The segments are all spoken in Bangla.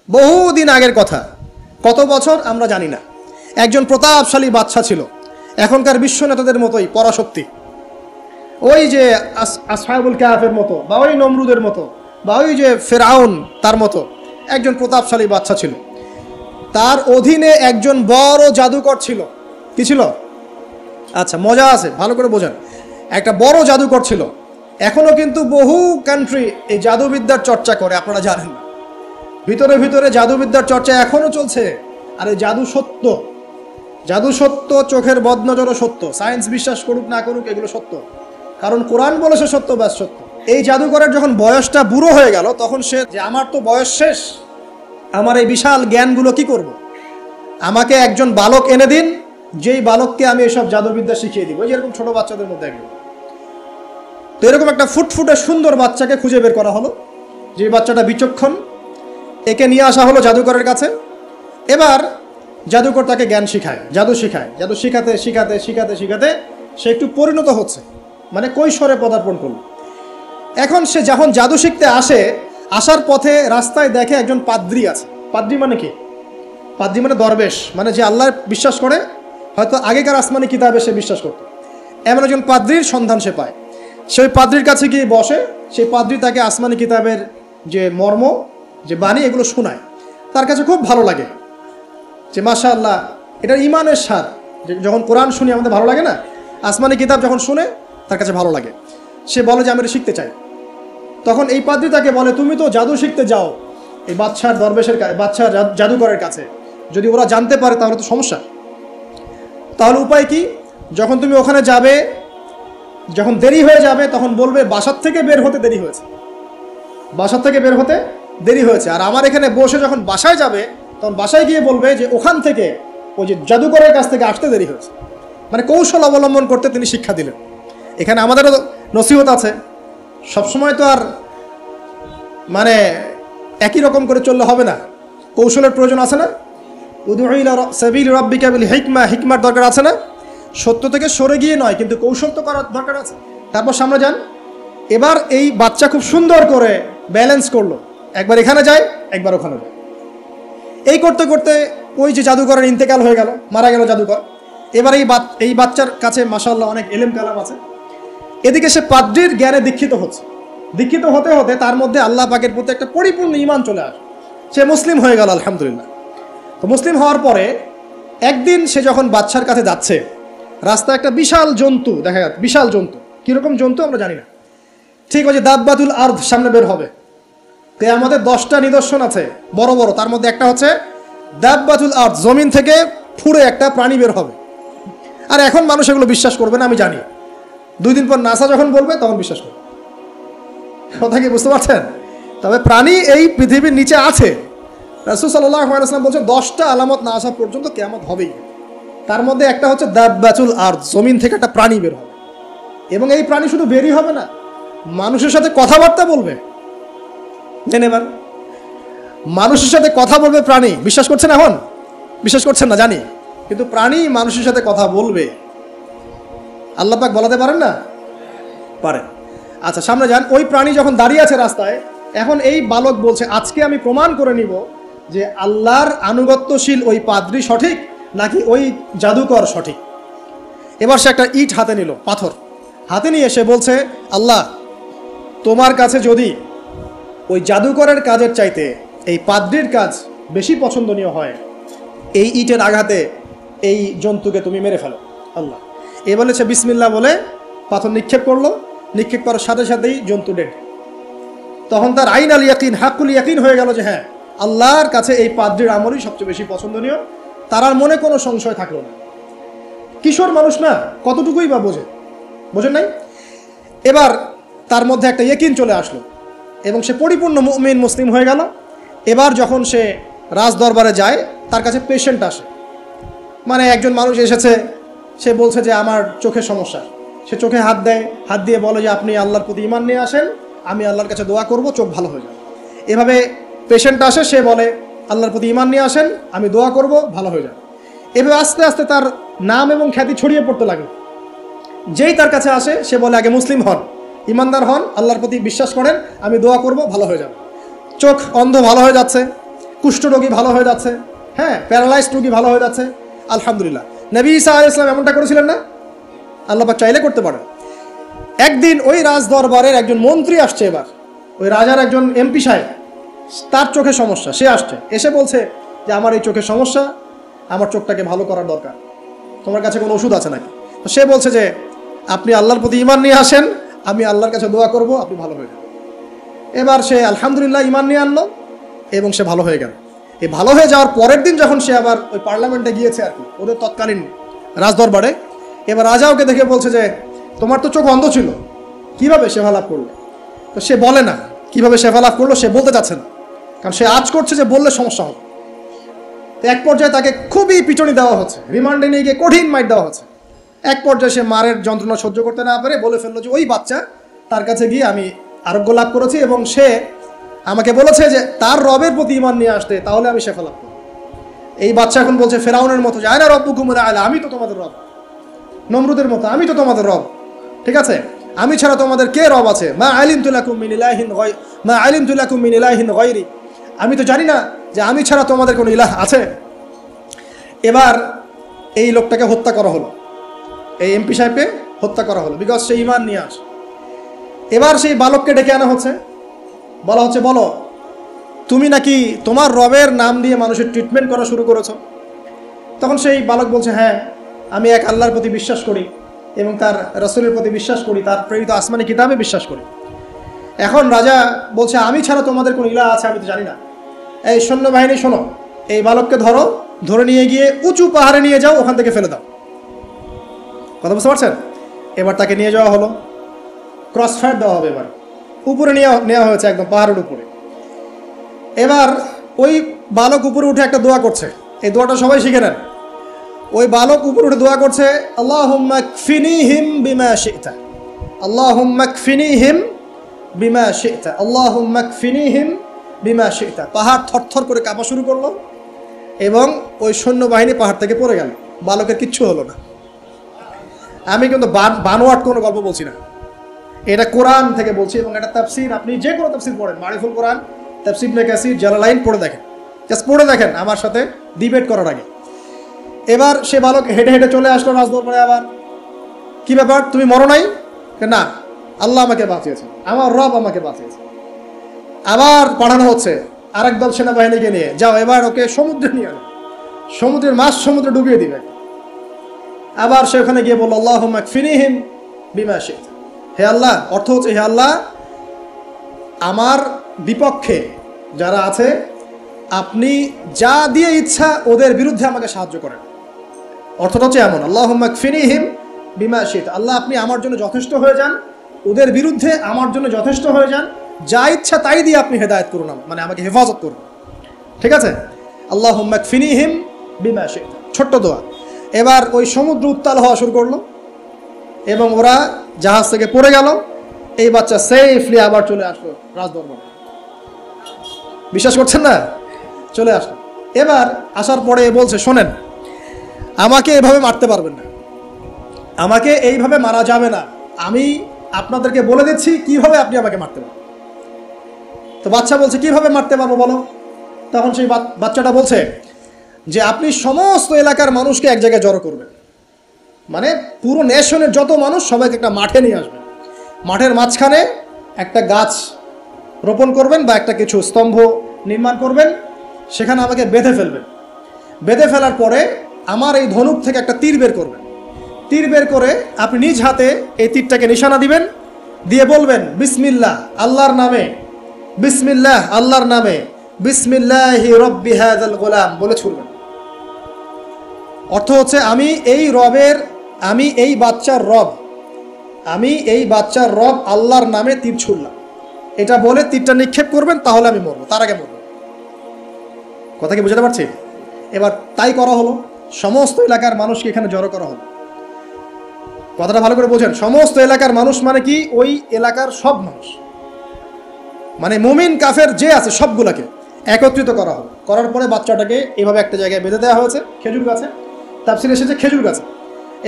বহুদিন আগের কথা, কত বছর আমরা জানি না। একজন প্রতাপশালী বাদশা ছিল, এখনকার বিশ্ব নেতাদের মতোই পরাশক্তি, ওই যে আসহাবুল কাহাফের মতো, বা ওই নমরুদের মতো, বা ওই যে ফেরাউন তার মতো একজন প্রতাপশালী বাদশা ছিল। তার অধীনে একজন বড় জাদুকর ছিল। কি ছিল? আচ্ছা, মজা আছে, ভালো করে বোঝেন। একটা বড় জাদুকর ছিল। এখনো কিন্তু বহু কান্ট্রি এই জাদুবিদ্যার চর্চা করে, আপনারা জানেন না। ভিতরে ভিতরে জাদুবিদ্যার চর্চা এখনো চলছে। আর এই জাদু সত্য, জাদু সত্য, চোখের বদনজরও সত্য। সায়েন্স বিশ্বাস করুক না করুক, এগুলো সত্য, কারণ কোরআন বলেছে সত্য, ব্যাস সত্য। এই জাদুকরের যখন বয়সটা বুড়ো হয়ে গেল, তখন সে যে আমার তো বয়স শেষ, আমার এই বিশাল জ্ঞানগুলো কি করব? আমাকে একজন বালক এনে দিন, যেই বালককে আমি এসব জাদুবিদ্যা শিখিয়ে দিব। যেরকম ছোট বাচ্চাদের মধ্যে একজন। তো এরকম একটা ফুটফুটে সুন্দর বাচ্চাকে খুঁজে বের করা হলো, যে বাচ্চাটা বিচক্ষণ। একে নিয়ে আসা হলো জাদুকরের কাছে। এবার জাদুকর তাকে জ্ঞান শিখায়, জাদু শিখায়। জাদু শিখাতে শিখাতে শিখাতে শিখাতে সে একটু পরিণত হচ্ছে, মানে কৈশোরে পদার্পণ করল। এখন সে যখন জাদু শিখতে আসে, আসার পথে রাস্তায় দেখে একজন পাদ্রী আছে। পাদ্রী মানে কি? পাদ্রী মানে দরবেশ, মানে যে আল্লাহর বিশ্বাস করে, হয়তো আগেকার আসমানি কিতাবে সে বিশ্বাস করত। এমন একজন পাদ্রীর সন্ধান সে পায়। সেই পাদ্রীর কাছে গিয়ে বসে। সেই পাদ্রী তাকে আসমানি কিতাবের যে মর্ম, যে বাণী, এগুলো শোনায়। তার কাছে খুব ভালো লাগে, যে মাশাআল্লাহ, এটা ইমানের স্বাদ। যখন কোরআন শুনি আমাদের ভালো লাগে না, আসমানি কিতাব যখন শুনে তার কাছে ভালো লাগে। সে বলে যে আমি এটা শিখতে চাই। তখন এই পাদ্রী তাকে বলে, তুমি তো জাদু শিখতে যাও এই বাদশার দরবেশের বাদশার জাদুকরের কাছে, যদি ওরা জানতে পারে তাহলে তো সমস্যা। তাহলে উপায় কি? যখন তুমি ওখানে যাবে, যখন দেরি হয়ে যাবে, তখন বলবে বাসার থেকে বের হতে দেরি হয়েছে, বাসার থেকে বের হতে দেরি হয়েছে। আর আমার এখানে বসে যখন বাসায় যাবে, তখন বাসায় গিয়ে বলবে যে ওখান থেকে, ওই যে জাদুকরের কাছ থেকে আসতে দেরি হয়েছে। মানে কৌশল অবলম্বন করতে তিনি শিক্ষা দিলেন। এখানে আমাদেরও নসিহত আছে, সবসময় তো আর মানে একই রকম করে চললে হবে না, কৌশলের প্রয়োজন আছে না? উদউ ইলা সাবিল রাব্বিকা বিল হিকমা, হিকমার দরকার আছে না? সত্য থেকে সরে গিয়ে নয়, কিন্তু কৌশল তো করার দরকার আছে। তারপর সামনে যান। এবার এই বাচ্চা খুব সুন্দর করে ব্যালেন্স করলো, একবার এখানে যায়, একবার ওখানে যায়। এই করতে করতে ওই যে জাদুকরের ইন্তেকাল হয়ে গেল, মারা গেল জাদুকর। এবার এই বাচ্চার কাছে মাশাআল্লাহ অনেক এলেম কালাম আছে। এদিকে সে পাদ্রীর জ্ঞানে দীক্ষিত হচ্ছে। দীক্ষিত হতে হতে তার মধ্যে আল্লাহ পাকের প্রতি একটা পরিপূর্ণ ঈমান চলে আসে। সে মুসলিম হয়ে গেল, আলহামদুলিল্লাহ। তো মুসলিম হওয়ার পরে একদিন সে যখন বাচ্চার কাছে যাচ্ছে, রাস্তায় একটা বিশাল জন্তু দেখা যাচ্ছে। বিশাল জন্তু, কীরকম জন্তু আমরা জানি না। ঠিক ওই যে দাব্বাতুল আরদ সামনে বের হবে, কিয়ামতের 10টা নিদর্শন আছে বড় বড়। তার মধ্যে একটা হচ্ছে দাব্বাতুল আরদ, জমিন থেকে ফুঁড়ে একটা প্রাণী বের হবে। আর এখন মানুষ এগুলো বিশ্বাস করবে না, আমি জানি। 2 দিন পর নাসা যখন বলবে তখন বিশ্বাস করবে। কথা কি বুঝতে পারছেন? তবে প্রাণী এই পৃথিবীর নিচে আছে। রাসূল সাল্লাল্লাহু আলাইহি ওয়াসাল্লাম বলছেন 10টা আলামত না আসা পর্যন্ত কিয়ামত হবেই। তার মধ্যে একটা হচ্ছে দাব্বাতুল আরদ, জমিন থেকে একটা প্রাণী বের হবে। এবং এই প্রাণী শুধু বেরই হবে না, মানুষের সাথে কথাবার্তা বলবে। এবার মানুষের সাথে কথা বলবে প্রাণী। বিশ্বাস করছেন? এখন বিশ্বাস করছেন না জানি, কিন্তু প্রাণী মানুষের সাথে কথা বলবে। আল্লাহ পাক বলাতে পারেন না? পারেন। আচ্ছা, সামনে যান। ওই প্রাণী যখন দাঁড়িয়ে আছে রাস্তায়, এখন এই বালক বলছে আজকে আমি প্রমাণ করে নিব যে আল্লাহর আনুগত্যশীল ওই পাদ্রী সঠিক নাকি ওই জাদুকর সঠিক। এবার সে একটা ইট হাতে নিল, পাথর হাতে নিয়ে সে বলছে, আল্লাহ, তোমার কাছে যদি ওই জাদুকরের কাজের চাইতে এই পাদ্রীর কাজ বেশি পছন্দনীয় হয়, এই ইটের আঘাতে এই জন্তুকে তুমি মেরে ফেলো আল্লাহ। এ বলেছে বিসমিল্লাহ বলে পাথর নিক্ষেপ করলো। নিক্ষেপ করার সাথে সাথেই জন্তু ডেড। তখন তার আইন আল ইয়াকিন, হাক্কুল ইয়াকিন হয়ে গেল যে হ্যাঁ, আল্লাহর কাছে এই পাদ্রীর আমলই সবচেয়ে বেশি পছন্দনীয়। তার আর মনে কোনো সংশয় থাকলো না। কিশোর মানুষ না, কতটুকুই বা বোঝেন নাই? এবার তার মধ্যে একটা ইয়াকিন চলে আসলো এবং সে পরিপূর্ণ মুমিন, মুসলিম হয়ে গেল। এবার যখন সে রাজ দরবারে যায়, তার কাছে পেশেন্ট আসে। মানে একজন মানুষ এসেছে, সে বলছে যে আমার চোখের সমস্যা। সে চোখে হাত দেয়, হাত দিয়ে বলে যে আপনি আল্লাহর প্রতি ঈমান নিয়ে আসেন, আমি আল্লাহর কাছে দোয়া করব, চোখ ভালো হয়ে যাবে। এভাবে পেশেন্ট আসে, সে বলে আল্লাহর প্রতি ঈমান নিয়ে আসেন, আমি দোয়া করব, ভালো হয়ে যাবে। এভাবে আস্তে আস্তে তার নাম এবং খ্যাতি ছড়িয়ে পড়তে লাগলো। যেই তার কাছে আসে, সে বলে আগে মুসলিম হন, ইমানদার হন, আল্লাহর প্রতি বিশ্বাস করেন, আমি দোয়া করব, ভালো হয়ে যাবে। চোখ অন্ধ ভালো হয়ে যাচ্ছে, কুষ্ঠরোগী ভালো হয়ে যাচ্ছে, হ্যাঁ, প্যারালাইজড রোগী ভালো হয়ে যাচ্ছে, আলহামদুলিল্লাহ। নবী ঈসা আলাইহিস সালাম এমনটা করেছিলেন না? আল্লাহ পাক চাইলে করতে পারেন। একদিন ওই রাজ দরবারের একজন মন্ত্রী আসছে, এবার ওই রাজার একজন এমপি সাহেব, তার চোখে সমস্যা, সে আসছে, এসে বলছে যে আমার এই চোখের সমস্যা, আমার চোখটাকে ভালো করার দরকার, তোমার কাছে কোনো ওষুধ আছে নাকি? তো সে বলছে যে আপনি আল্লাহর প্রতি ঈমান নিয়ে আসেন, আমি আল্লাহর কাছে দোয়া করব, আপনি ভালো হয়ে যাবেন। এবার সে আলহামদুলিল্লাহ ঈমান নিয়ে আনলো এবং সে ভালো হয়ে গেল। এই ভালো হয়ে যাওয়ার পরের দিন যখন সে আবার ওই পার্লামেন্টে গিয়েছে আর কি, ওদের তৎকালীন রাজদরবারে, এবার রাজা ওকে দেখে বলছে যে তোমার তো চোখ অন্ধ ছিল, কিভাবে শেফা লাভ করলো? তো সে বলে না কিভাবে শেফা লাভ করলো, সে বলতে চাচ্ছে না, কারণ সে আজ করছে যে বললে সমস্যা হবে। তো এক পর্যায়ে তাকে খুবই পিটুনি দেওয়া হচ্ছে, রিমান্ডে নিয়ে গিয়ে কঠিন মাইট দেওয়া হচ্ছে। এক পর্যায়ে সে মারের যন্ত্রণা সহ্য করতে না পারে বলে ফেললো যে ওই বাচ্চা, তার কাছে গিয়ে আমি আরোগ্য লাভ করেছি এবং সে আমাকে বলেছে যে তার রবের প্রতি ঈমান নিয়ে আসতে, তাহলে আমি শেফা লাভ করব। এই বাচ্চা এখন বলছে ফেরাউনের মতো যে আয়না রব্বুকুমুল আ'লা, আমি তো তোমাদের রব। নমরুদের মতো আমি তো তোমাদের রব, ঠিক আছে, আমি ছাড়া তোমাদের কে রব আছে? মা আলিমতু লাকুম মিন ইলাহিন গায়রি, আমি তো জানি না যে আমি ছাড়া তোমাদের কোনো ইলাহ আছে। এবার এই লোকটাকে হত্যা করা হলো, এই এমপি সাহেবকে হত্যা করা হলো, বিকজ সে ঈমান নিয়ে আসে। এবার সেই বালককে ডেকে আনা হচ্ছে, বলা হচ্ছে বলো তুমি নাকি তোমার রবের নাম দিয়ে মানুষের ট্রিটমেন্ট করা শুরু করেছো? তখন সেই বালক বলছে হ্যাঁ, আমি এক আল্লাহর প্রতি বিশ্বাস করি এবং তার রাসূলের প্রতি বিশ্বাস করি, তার প্রেরিত আসমানি কিতাবে বিশ্বাস করি। এখন রাজা বলছে আমি ছাড়া তোমাদের কোনো ইলাহ আছে আমি তো জানি না। এই সৈন্যবাহিনী শোনো, এই বালককে ধরো, ধরে নিয়ে গিয়ে উঁচু পাহাড়ে নিয়ে যাও, ওখান থেকে ফেলে দাও। কথা বুঝতে পারছেন? এবার তাকে নিয়ে যাওয়া হলো, ক্রস ফায়ার দেওয়া হবে, এবার উপরে নেওয়া হয়েছে, একদম পাহাড়ের উপরে। এবার ওই বালক উপরে উঠে একটা দোয়া করছে, এই দোয়াটা সবাই শিখে নেন। ওই বালক উপরে উঠে দোয়া করছে আল্লাহুম্মা কফিনিহিম বিমা শি'তা, আল্লাহুম্মা কফিনিহিম বিমা শি'তা, আল্লাহুম্মা কফিনিহিম বিমা শি'তা। পাহাড় থরথর করে কাঁপা শুরু করলো এবং ওই সৈন্যবাহিনী পাহাড় থেকে পড়ে গেল, বালকের কিচ্ছু হলো না। আমি কিন্তু বানোয়াট কোনো গল্প বলছি না, এটা কোরআন থেকে বলছি এবং এটা তাফসীর, আপনি যে কোনো তাফসীর পড়েন, মারিফুল কোরআন, তাফসীর ইবনে কাসির, জালালাইন পড়ে দেখেন, জাস্ট পড়ে দেখেন আমার সাথে ডিবেট করার আগে। এবার সে বালক হেঁটে হেঁটে চলে আসলো রাজদরবারে। আবার কি ব্যাপার, তুমি মরো নাই? না, আল্লাহ আমাকে বাঁচিয়েছে, আমার রব আমাকে বাঁচিয়েছে। আবার পাঠানো হচ্ছে আরেক দল সেনাবাহিনীকে নিয়ে, যাও এবার ওকে সমুদ্রে নিয়ে আনো, সমুদ্রের মাছ সমুদ্রে ডুবিয়ে দিবে। আবার সে ওখানে গিয়ে বলল আল্লাহুম্মা কফিনিহিম বিমা শি'তা, হে আল্লাহ, অর্থ হচ্ছে হে আল্লাহ আমার বিপক্ষে যারা আছে আপনি যা দিয়ে ইচ্ছা ওদের বিরুদ্ধে আমাকে সাহায্য করেন। অর্থটা হচ্ছে এমন, আল্লাহুম্মা কফিনিহিম বিমা শি'তা, আল্লাহ আপনি আমার জন্য যথেষ্ট হয়ে যান, ওদের বিরুদ্ধে আমার জন্য যথেষ্ট হয়ে যান, যা ইচ্ছা তাই দিয়ে আপনি হেদায়েত করুন, মানে আমাকে হেফাজত করুন, ঠিক আছে? আল্লাহুম্মা কফিনিহিম বিমা শি'তা, ছোট্ট দোয়া। এবার ওই সমুদ্র উত্তাল হওয়া শুরু করলো এবং ওরা জাহাজ থেকে পড়ে গেল। এই বাচ্চা সেফলি আবার চলে আসলো রাজদরবারে, বিশ্বাস করছেন না? চলে আসলো। এবার আসার পরে বলছে শোনেন, আমাকে এভাবে মারতে পারবেন না, আমাকে এইভাবে মারা যাবে না, আমি আপনাদেরকে বলে দিচ্ছি কিভাবে আপনি আমাকে মারতে পারবেন। তো বাচ্চা বলছে কিভাবে মারতে পারবো বলো? তখন সেই বাচ্চাটা বলছে যে আপনি সমস্ত এলাকার মানুষকে এক জায়গায় জড়ো করবেন, মানে পুরো নেশনের যত মানুষ সবাইকে একটা মাঠে নিয়ে আসবেন, মাঠের মাঝখানে একটা গাছ রোপণ করবেন বা একটা কিছু স্তম্ভ নির্মাণ করবেন, সেখানে আমাকে বেঁধে ফেলবেন। বেঁধে ফেলার পরে আমার এই ধনুক থেকে একটা তীর বের করবেন, তীর বের করে আপনি নিজ হাতে এই তীরটাকে নিশানা দিবেন, দিয়ে বলবেন বিসমিল্লাহ আল্লাহর নামে, বিসমিল্লাহ আল্লাহর নামে, বিসমিল্লাহি রব্বি হাযাল গোলাম বলে ছুড়বেন। অর্থ হচ্ছে আমি এই রবের, আমি এই বাচ্চার রব, আমি এই বাচ্চার রব আল্লাহর নামে তীর ছুড়লাম, এটা বলে তীরটা নিক্ষেপ করবেন, তাহলে আমি মরবো, তার আগে মরবো। কথা কি বুঝতে পারছি? এবার তাই করা হলো, সমস্ত এলাকার মানুষকে এখানে জড়ো করা হলো। কথাটা ভালো করে বোঝেন, সমস্ত এলাকার মানুষ মানে কি ওই এলাকার সব মানুষ, মানে মুমিন কাফের যে আছে সবগুলাকে একত্রিত করা হলো। করার পরে বাচ্চাটাকে এভাবে একটা জায়গায় বেঁধে দেওয়া হয়েছে, খেজুর গাছে, তাফসীরে এসেছে খেজুর গাছে।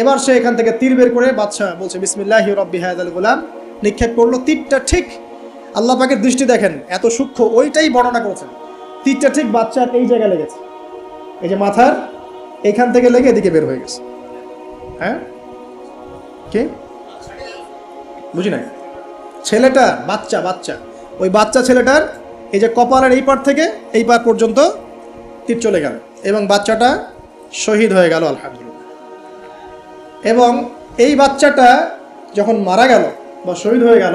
এবার সে এখান থেকে তীর বের করে বাদশা বলছে বিসমিল্লাহি রব্বি হাযাল গোলাম, নিক্ষেপ করলো। তীরটা ঠিক আল্লাহ পাকের দৃষ্টি দেখেন এত সূক্ষ্ম, ওইটাই বর্ণনা করেছেন, তীরটা ঠিক বাচ্চার এই জায়গায় লেগেছে, এই যে মাথার এখান থেকে লেগে এদিকে বের হয়ে গেছে। হ্যাঁ, কি বুঝি না? ছেলেটা বাচ্চা ওই বাচ্চা ছেলেটার এই যে কপালের এই পার থেকে এই পার পর্যন্ত তীর চলে গেল এবং বাচ্চাটা শহীদ হয়ে গেল আলহামদুলিল্লাহ। এবং এই বাচ্চাটা যখন মারা গেল বা শহীদ হয়ে গেল,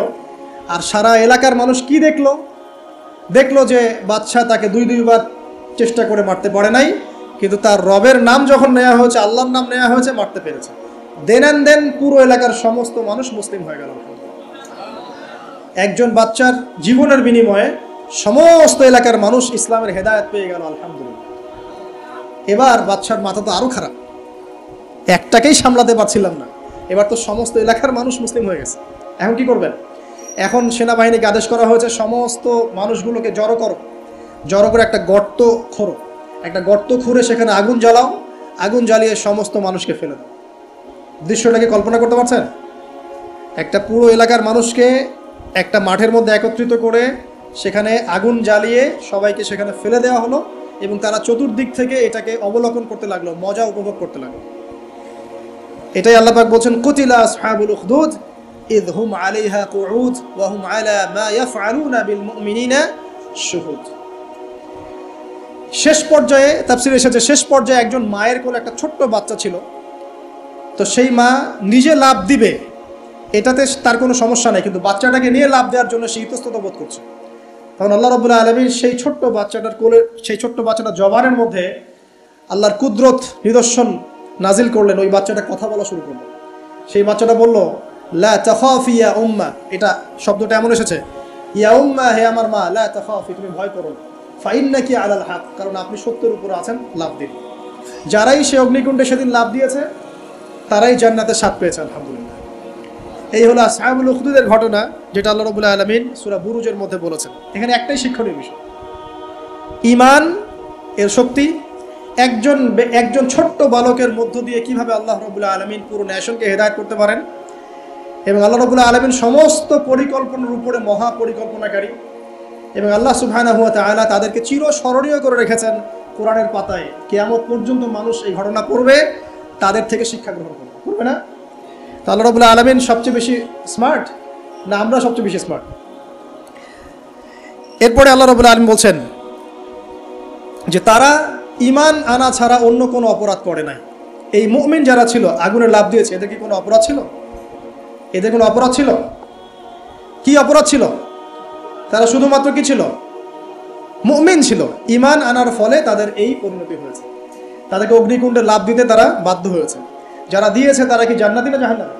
আর সারা এলাকার মানুষ কি দেখলো যে বাচ্চা তাকে দুইবার চেষ্টা করে মারতে পারে নাই, কিন্তু তার রবের নাম যখন নেওয়া হয়েছে, আল্লাহর নাম নেওয়া হয়েছে, মারতে পেরেছে। দেন পুরো এলাকার সমস্ত মানুষ মুসলিম হয়ে গেল। একজন বাচ্চার জীবনের বিনিময়ে সমস্ত এলাকার মানুষ ইসলামের হেদায়েত পেয়ে গেল আলহামদুলিল্লাহ। এবার বাচ্চার মাথা তো আরো খারাপ, একটাকেই সামলাতে পারছিলাম না, এবার তো সমস্ত এলাকার মানুষ মুসলিম হয়ে গেছে। এখন কি করবেন? এখন সেনাবাহিনীকে আদেশ করা হয়েছে সমস্ত মানুষগুলোকে জড়ো করে একটা গর্ত খোঁড়ো, একটা গর্ত খুঁড়ে সেখানে আগুন জ্বালাও, আগুন জ্বালিয়ে সমস্ত মানুষকে ফেলে দাও। দৃশ্যটাকে কল্পনা করতে পারছেন? একটা পুরো এলাকার মানুষকে একটা মাঠের মধ্যে একত্রিত করে সেখানে আগুন জ্বালিয়ে সবাইকে সেখানে ফেলে দেওয়া হলো এবং তারা চতুর্দিক থেকে এটাকে অবলোকন করতে লাগলো, মজা উপভোগ করতে লাগলো। এটাই আল্লাহ পাক বলছেন, কুতিলা আসহাবুল উখদুদ ইয হুম আলাইহা কুউদ ওয়া হুম আলা মা ইয়াফআলুনা বিল মুমিনিনা শুহুদ। শেষ পর্যায়ে তাফসীরে এসেছে, শেষ পর্যায়ে একজন মায়ের কোলে একটা ছোট্ট বাচ্চা ছিল, তো সেই মা নিজে লাফ দিবে এটাতে তার কোনো সমস্যা নেই, কিন্তু বাচ্চাটাকে নিয়ে লাফ দেওয়ার জন্য সে ইতস্তত বোধ করছে। তখন আল্লাহ রাব্বুল আলামিন সেই ছোট্ট বাচ্চাটার কোলে, সেই ছোট্ট বাচ্চাটার জবানের মধ্যে আল্লাহর কুদরত নিদর্শন নাজিল করলেন। ওই বাচ্চাটা কথা বলা শুরু করলো। সেই বাচ্চাটা বলল, লা তাখাফি ইয়া উম্মা, এটা শব্দটা এমন এসেছে, ইয়া উম্মা, হে আমার মা, লা তাখাফি, তুমি ভয় করো না, ফাইন্নাকি আলাল হক, কারণ আপনি সত্যের উপরে আছেন, লাভ দিন। যারাই সে অগ্নিকুণ্ডে সেদিন লাভ দিয়েছে তারাই জান্নাতের স্বাদ পেয়েছে আলহামদুলিল্লাহ। এই হলো আসহাবুল উখদুদের ঘটনা, যেটা আল্লাহ রাব্বুল আলামিন সূরা বুরুজের মধ্যে বলেছেন। এখানে একটাই শিক্ষণীয় বিষয়, ঈমান এর শক্তি একজন ছোট্ট বালকের মধ্য দিয়ে কিভাবে আল্লাহ রাব্বুল আলামিন পুরো নেশনকে হেদায়েত করতে পারেন। এবং আল্লাহ রাব্বুল আলামিন সমস্ত পরিকল্পনার উপরে মহা পরিকল্পনাকারী, এবং আল্লাহ সুবহানাহু ওয়া তাআলা তাদেরকে চিরস্মরণীয় করে রেখেছেন কোরআনের পাতায়। কিয়ামত পর্যন্ত মানুষ এই ঘটনা পড়বে, তাদের থেকে শিক্ষা গ্রহণ করবে না? তো আল্লাহ রাব্বুল আলামিন সবচেয়ে বেশি স্মার্ট না আমরা সবচেয়ে বেশি স্মার্ট? এরপরে আল্লাহ রাব্বুল আলামিন বলছেন যে তারা ঈমান আনা ছাড়া অন্য কোনো অপরাধ করে নাই। এই মুমিন যারা ছিল, আগুনে লাফ দিয়েছে, এদের কি কোনো অপরাধ ছিল? এদের কোনো অপরাধ ছিল? কি অপরাধ ছিল? তারা শুধুমাত্র কি ছিল? মুমিন ছিল। ঈমান আনার ফলে তাদের এই পরিণতি হয়েছে, তাদেরকে অগ্নিকুণ্ডে লাফ দিতে তারা বাধ্য হয়েছে। যারা দিয়েছে তারা কি জান্নাতি না জাহান্নামী?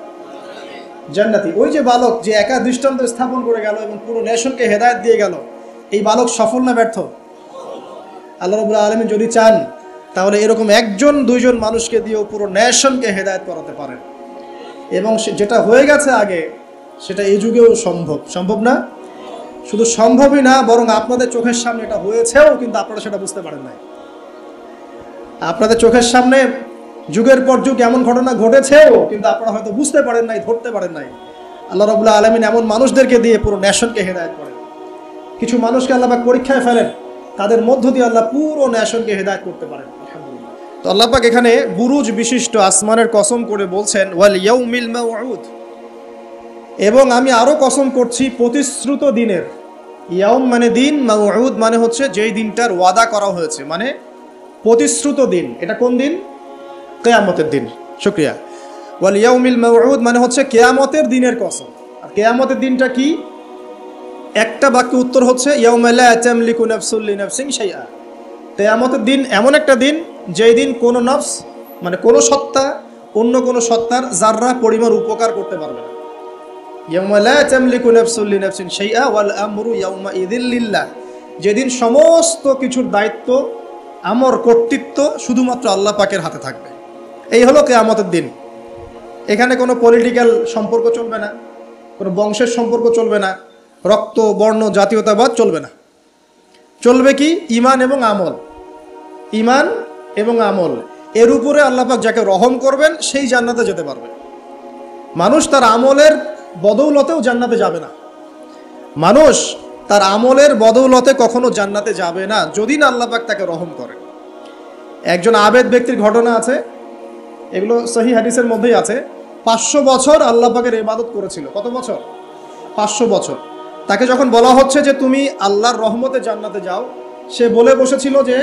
জান্নাতি। ওই যে বালক যে একা দৃষ্টান্ত স্থাপন করে গেল এবং পুরো নেশনকে হেদায়েত দিয়ে গেল, এই বালক সফল না ব্যর্থ? আল্লাহ রাব্বুল আলামিন যদি চান তাহলে এরকম একজন দুইজন মানুষকে দিয়েও পুরো নেশনকে হেদায়েত করাতে পারেন। এবং যেটা হয়ে গেছে আগে সেটা এই যুগেও সম্ভব না? শুধু সম্ভবই না, বরং আপনাদের চোখের সামনে এটা হয়েছেও, কিন্তু আপনারা সেটা বুঝতে পারেন নাই। আপনাদের চোখের সামনে যুগের পর যুগ এমন ঘটনা ঘটেছেও, কিন্তু আপনারা হয়তো বুঝতে পারেন নাই, ধরতে পারেন নাই। আল্লাহ রাব্বুল আলামিন এমন মানুষদেরকে দিয়ে পুরো নেশনকে হেদায়েত করেন। কিছু মানুষকে আল্লাহ পাক পরীক্ষায় ফেলেন, তাদের মধ্য দিয়ে আল্লাহ পুরো নেশনকে হেদায়েত করতে পারেন আলহামদুলিল্লাহ। তো আল্লাহ পাক এখানে বুরুজ বিশিষ্ট আসমানের কসম করে বলছেন, ওয়াল ইয়াউমিল মাউউদ, এবং আমি আরো কসম করছি প্রতিশ্রুত দিনের। ইয়াউম মানে দিন, মাউউদ মানে হচ্ছে যেই দিনটার ওয়াদা করা হয়েছে, মানে প্রতিশ্রুত দিন। এটা কোন দিন? কিয়ামতের দিন। শুকরিয়া। ওয়াল ইয়াউমিল মাউউদ মানে হচ্ছে কিয়ামতের দিনের কসম। আর কিয়ামতের দিনটা কি? একটা বাক্য উত্তর হচ্ছে ইয়াউমা লা তামলিকু নাফসুন লিনাফসিন শাইআ। কিয়ামতের দিন এমন একটা দিন যেই দিন কোনো নফস মানে কোনো সত্তা অন্য কোনো সত্তার যাররা পরিমাণ উপকার করতে পারবে না। ইয়াউমা লা তামলিকু নাফসুন লিনাফসিন শাইআ ওয়াল আমরু ইয়াউমা ইযিল লিল্লাহ, যেদিন সমস্ত কিছুর দায়িত্ব, আমর, কর্তৃত্ব শুধুমাত্র আল্লাহ পাকের হাতে থাকবে। এই হলো কিয়ামতের দিন। এখানে কোনো পলিটিক্যাল সম্পর্ক চলবে না, কোনো বংশের সম্পর্ক চলবে না, রক্ত, বর্ণ, জাতীয়তাবাদ চলবে না। চলবে কি? ঈমান এবং আমল। ঈমান এবং আমল, এর উপরে আল্লাহ পাক যাকে রহম করবেন সেই জান্নাতে যেতে পারবে। মানুষ তার আমলের বদৌলতেও জান্নাতে যাবে না। মানুষ তার আমলের বদৌলতে কখনো জান্নাতে যাবে না যদি না আল্লাহ পাক তাকে রহম করে। একজন আবেদ ব্যক্তির ঘটনা আছে, এগুলো সহিহ হাদিসের মধ্যেই আছে। 500 বছর আল্লাহ পাকের ইবাদত করেছিল। কত বছর? 500 বছর। তাকে যখন বলা হচ্ছে যে তুমি আল্লাহর রহমতে জান্নাতে যাও, সে বলে বসেছিল যে,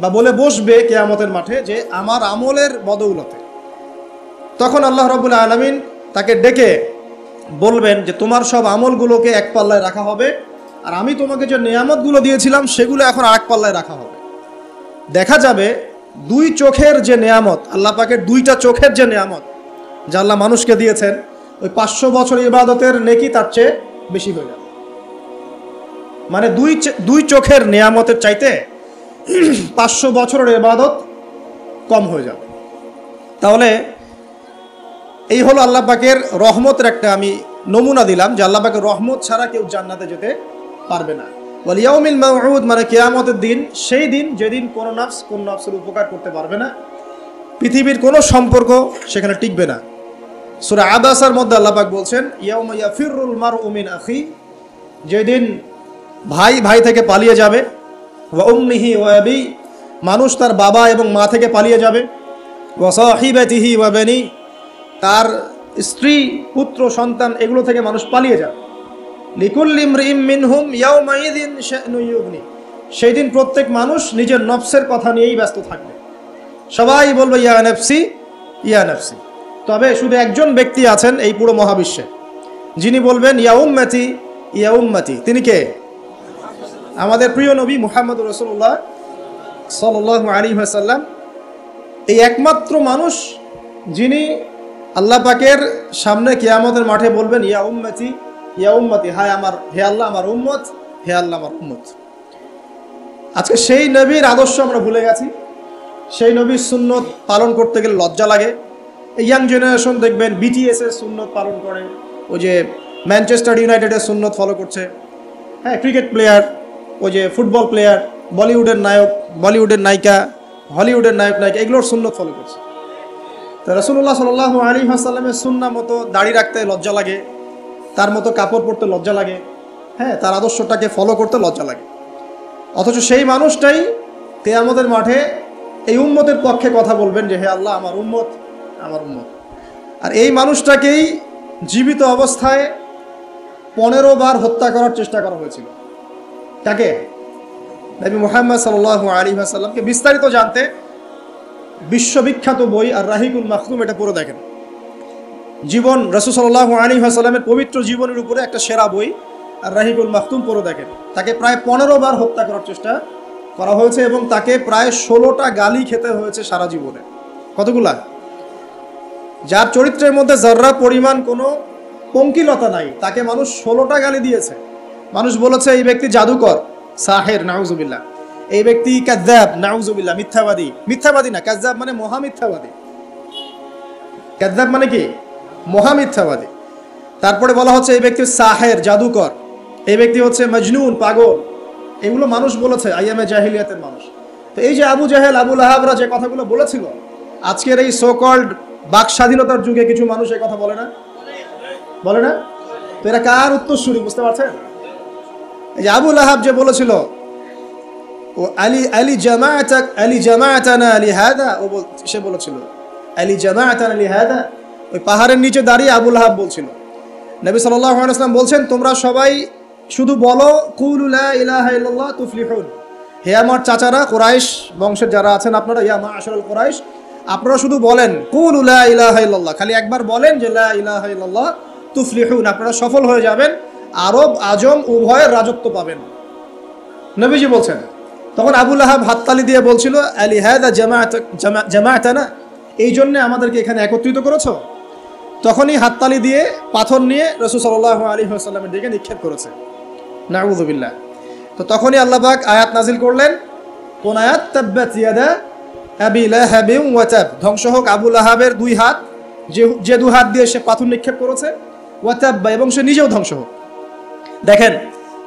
বা বলে বসবে কিয়ামতের মাঠে যে আমার আমলের বদৌলতে। তখন আল্লাহ রাব্বুল আলামিন তাকে ডেকে বলবেন যে তোমার সব আমলগুলোকে এক পাল্লায় রাখা হবে, আর আমি তোমাকে যে নিয়ামতগুলো দিয়েছিলাম সেগুলো এখন আরেক পাল্লায় রাখা হবে। দেখা যাবে দুই চোখের যে নিয়ামত, আল্লাহ পাকের দুইটা চোখের যে নিয়ামত যা আল্লাহ মানুষকে দিয়েছেন, ওই 500 বছর ইবাদতের নেকি তার চেয়ে বেশি হয়ে যাবে। মানে দুই চোখের নিয়ামতের চাইতে 500 বছরের ইবাদত কম হয়ে যাবে। তাহলে এই হলো আল্লাহ পাকের রহমতের একটা আমি নমুনা দিলাম যে আল্লাহ পাকের রহমত ছাড়া কেউ জান্নাতে যেতে পারবে না। ওয়াল ইয়াউমিল মাউউদ, মানে কিয়ামতের দিন, সেই দিন যেদিন কোনো নফসের উপকার করতে পারবে না, পৃথিবীর কোনো সম্পর্ক সেখানে টিকবে না। সূরা আবাসার মধ্যে আল্লাহ পাক বলছেন ইয়াউমা ইয়াফিরুল মারউ মিন আখি, যেদিন ভাই থেকে পালিয়ে যাবে, ওয়া উম্মিহি ওয়া আবি, মানুষ তার বাবা এবং মা থেকে পালিয়ে যাবে, ওয়া সাহিবাতিহি ওয়া বানি, তার স্ত্রী পুত্র সন্তান এগুলো থেকে মানুষ পালিয়ে যাবে। লিকুল্লি ইমরিইম মিনহুম ইয়াউমাইযিন শা'নু ইউগনি, সেই দিন প্রত্যেক মানুষ নিজের নফসের কথা নিয়েই ব্যস্ত থাকবে। সবাই বলবে ইয়া নাফসি ইয়া নাফসি। তবে শুধু একজন ব্যক্তি আছেন এই পুরো মহাবিশ্বে যিনি বলবেন ইয়া উম্মতি ইয়া উম্মতি। তিনি কে? আমাদের প্রিয় নবী মুহাম্মদুর রাসূলুল্লাহ সাল্লাল্লাহু আলাইহি ওয়াসাল্লাম, এই একমাত্র মানুষ যিনি আল্লাহ পাকের সামনে কিয়ামতের মাঠে বলবেন ইয়া উম্মতি ইয়া উম্মতি, হায় আমার, হে আল্লাহ আমার উম্মত, হে আল্লাহ আমার উম্মত। আজকে সেই নবীর আদর্শ আমরা ভুলে গেছি। সেই নবীর সুন্নত পালন করতে গেলে লজ্জা লাগে। ইয়াং জেনারেশন দেখবেন বিটিএস এর সুন্নত পালন করে, ওই যে ম্যানচেস্টার ইউনাইটেডের সুন্নত ফলো করছে, হ্যাঁ, ক্রিকেট প্লেয়ার, ওই যে ফুটবল প্লেয়ার, বলিউডের নায়ক, বলিউডের নায়িকা, হলিউডের নায়ক নায়িকা, এগুলোর সুন্নত ফলো করছে। তো রাসূলুল্লাহ সাল্লাল্লাহু আলাইহি ওয়াসাল্লামের সুন্নাহ মতো দাড়ি রাখতে লজ্জা লাগে, তার মতো কাপড় পরতে লজ্জা লাগে, হ্যাঁ, তার আদর্শটাকে ফলো করতে লজ্জা লাগে। অথচ সেই মানুষটাই কিয়ামতের মাঠে এই উম্মতের পক্ষে কথা বলবেন যে হে আল্লাহ আমার উম্মত, আমার উম্মত। আর এই মানুষটাকেই জীবিত অবস্থায় 15 বার হত্যা করার চেষ্টা করা হয়েছিল। তাকে নবী মুহাম্মদ সাল্লাল্লাহু আলাইহি ওয়াসাল্লামকে বিস্তারিত জানতে বিশ্ববিখ্যাত বই আর রাহিকুল মাখতুম, এটা পড়ে দেখেন। জীবন রাসূল সাল্লাল্লাহু আলাইহি ওয়াসাল্লামের পবিত্র জীবনের উপরে একটা সেরা বই আর রাহিকুল মাখতুম পড়ে দেখেন। তাকে প্রায় 15 বার হত্যা করার চেষ্টা করা হয়েছে এবং তাকে প্রায় 16টা গালি খেতে হয়েছে সারা জীবনে। কতগুলা? যার চরিত্রের মধ্যে যাররা পরিমাণ কোনো পঙ্কিলতা নাই, তাকে মানুষ 16টা গালি দিয়েছে। মানুষ বলেছে এই ব্যক্তি জাদুকর, সাহের, নাউজুবিল্লাহ। এই ব্যক্তি কাযযাব, নাউজুবিল্লাহ, মিথ্যাবাদী। মিথ্যাবাদী না, কাযযাব মানে মহামিথ্যাবাদী। কাযযাব মানে কি? মহামিথ্যাবাদী। তারপরে বলা হচ্ছে এই ব্যক্তি সাহের, জাদুকর। এই ব্যক্তি হচ্ছে মজনুন, পাগল। এগুলো মানুষ বলেছে, আইয়ামে জাহিলিয়াতের মানুষ। তো এই যে আবু জাহেল, আবু লাহাবরা যে কথাগুলো বলেছিল, আজকের এই সো কল্ড বাক স্বাধীনতার যুগে কিছু মানুষ এই কথা বলে না? বলে না? তো এরা কার উত্তরসূরি বুঝতে পারছেন? এই যে আবু লাহাব যে বলেছিল ও আলী জামাআতানা লিহাদা, ও সে বলেছিল আলী জামাআতানা লিহাদা। ওই পাহাড়ের নিচে দাঁড়িয়ে আবু লাহাব বলছিল। নবী সাল্লাল্লাহু আলাইহি ওয়াসাল্লাম বলছেন তোমরা সবাই শুধু বলো কুলু লা ইলাহা ইল্লাল্লাহ তুফলিহুন। হে আমার চাচারা, কুরাইশ বংশের যারা আছেন আপনারা, ইয়া মা'আশারাল কুরাইশ, আপনারা শুধু বলেন কুলু লা ইলাহা ইল্লাল্লাহ, খালি একবার বলেন যে লা ইলাহা ইল্লাল্লাহ তুফলিহুন, আপনারা সফল হয়ে যাবেন, আরব আজম উভয়ের রাজত্ব পাবেন। নবীজি বলছেন। তখন আবু লাহাব হাততালি দিয়ে বলছিল আলী হাদা জামাআতানা, এই জন্য আমাদেরকে এখানে একত্রিত করেছো। তখনই হাততালি দিয়ে পাথর নিয়ে রাসূল সাল্লাল্লাহু আলাইহি ওয়াসাল্লামের দিকে নিক্ষেপ করেছে। নাউযুবিল্লাহ। তো তখনই আল্লাহ পাক আয়াত নাজিল করলেন। কোন আয়াত? তাব্বাত ইয়াদা আবি লাহাবিন ওয়া তাব, ধ্বংস হোক আবু লাহাবের দুই হাত, যে দুই হাত দিয়ে সে পাথর নিক্ষেপ করেছে, ওয়া তাব, এবং সে নিজেও ধ্বংস হোক। দেখেন,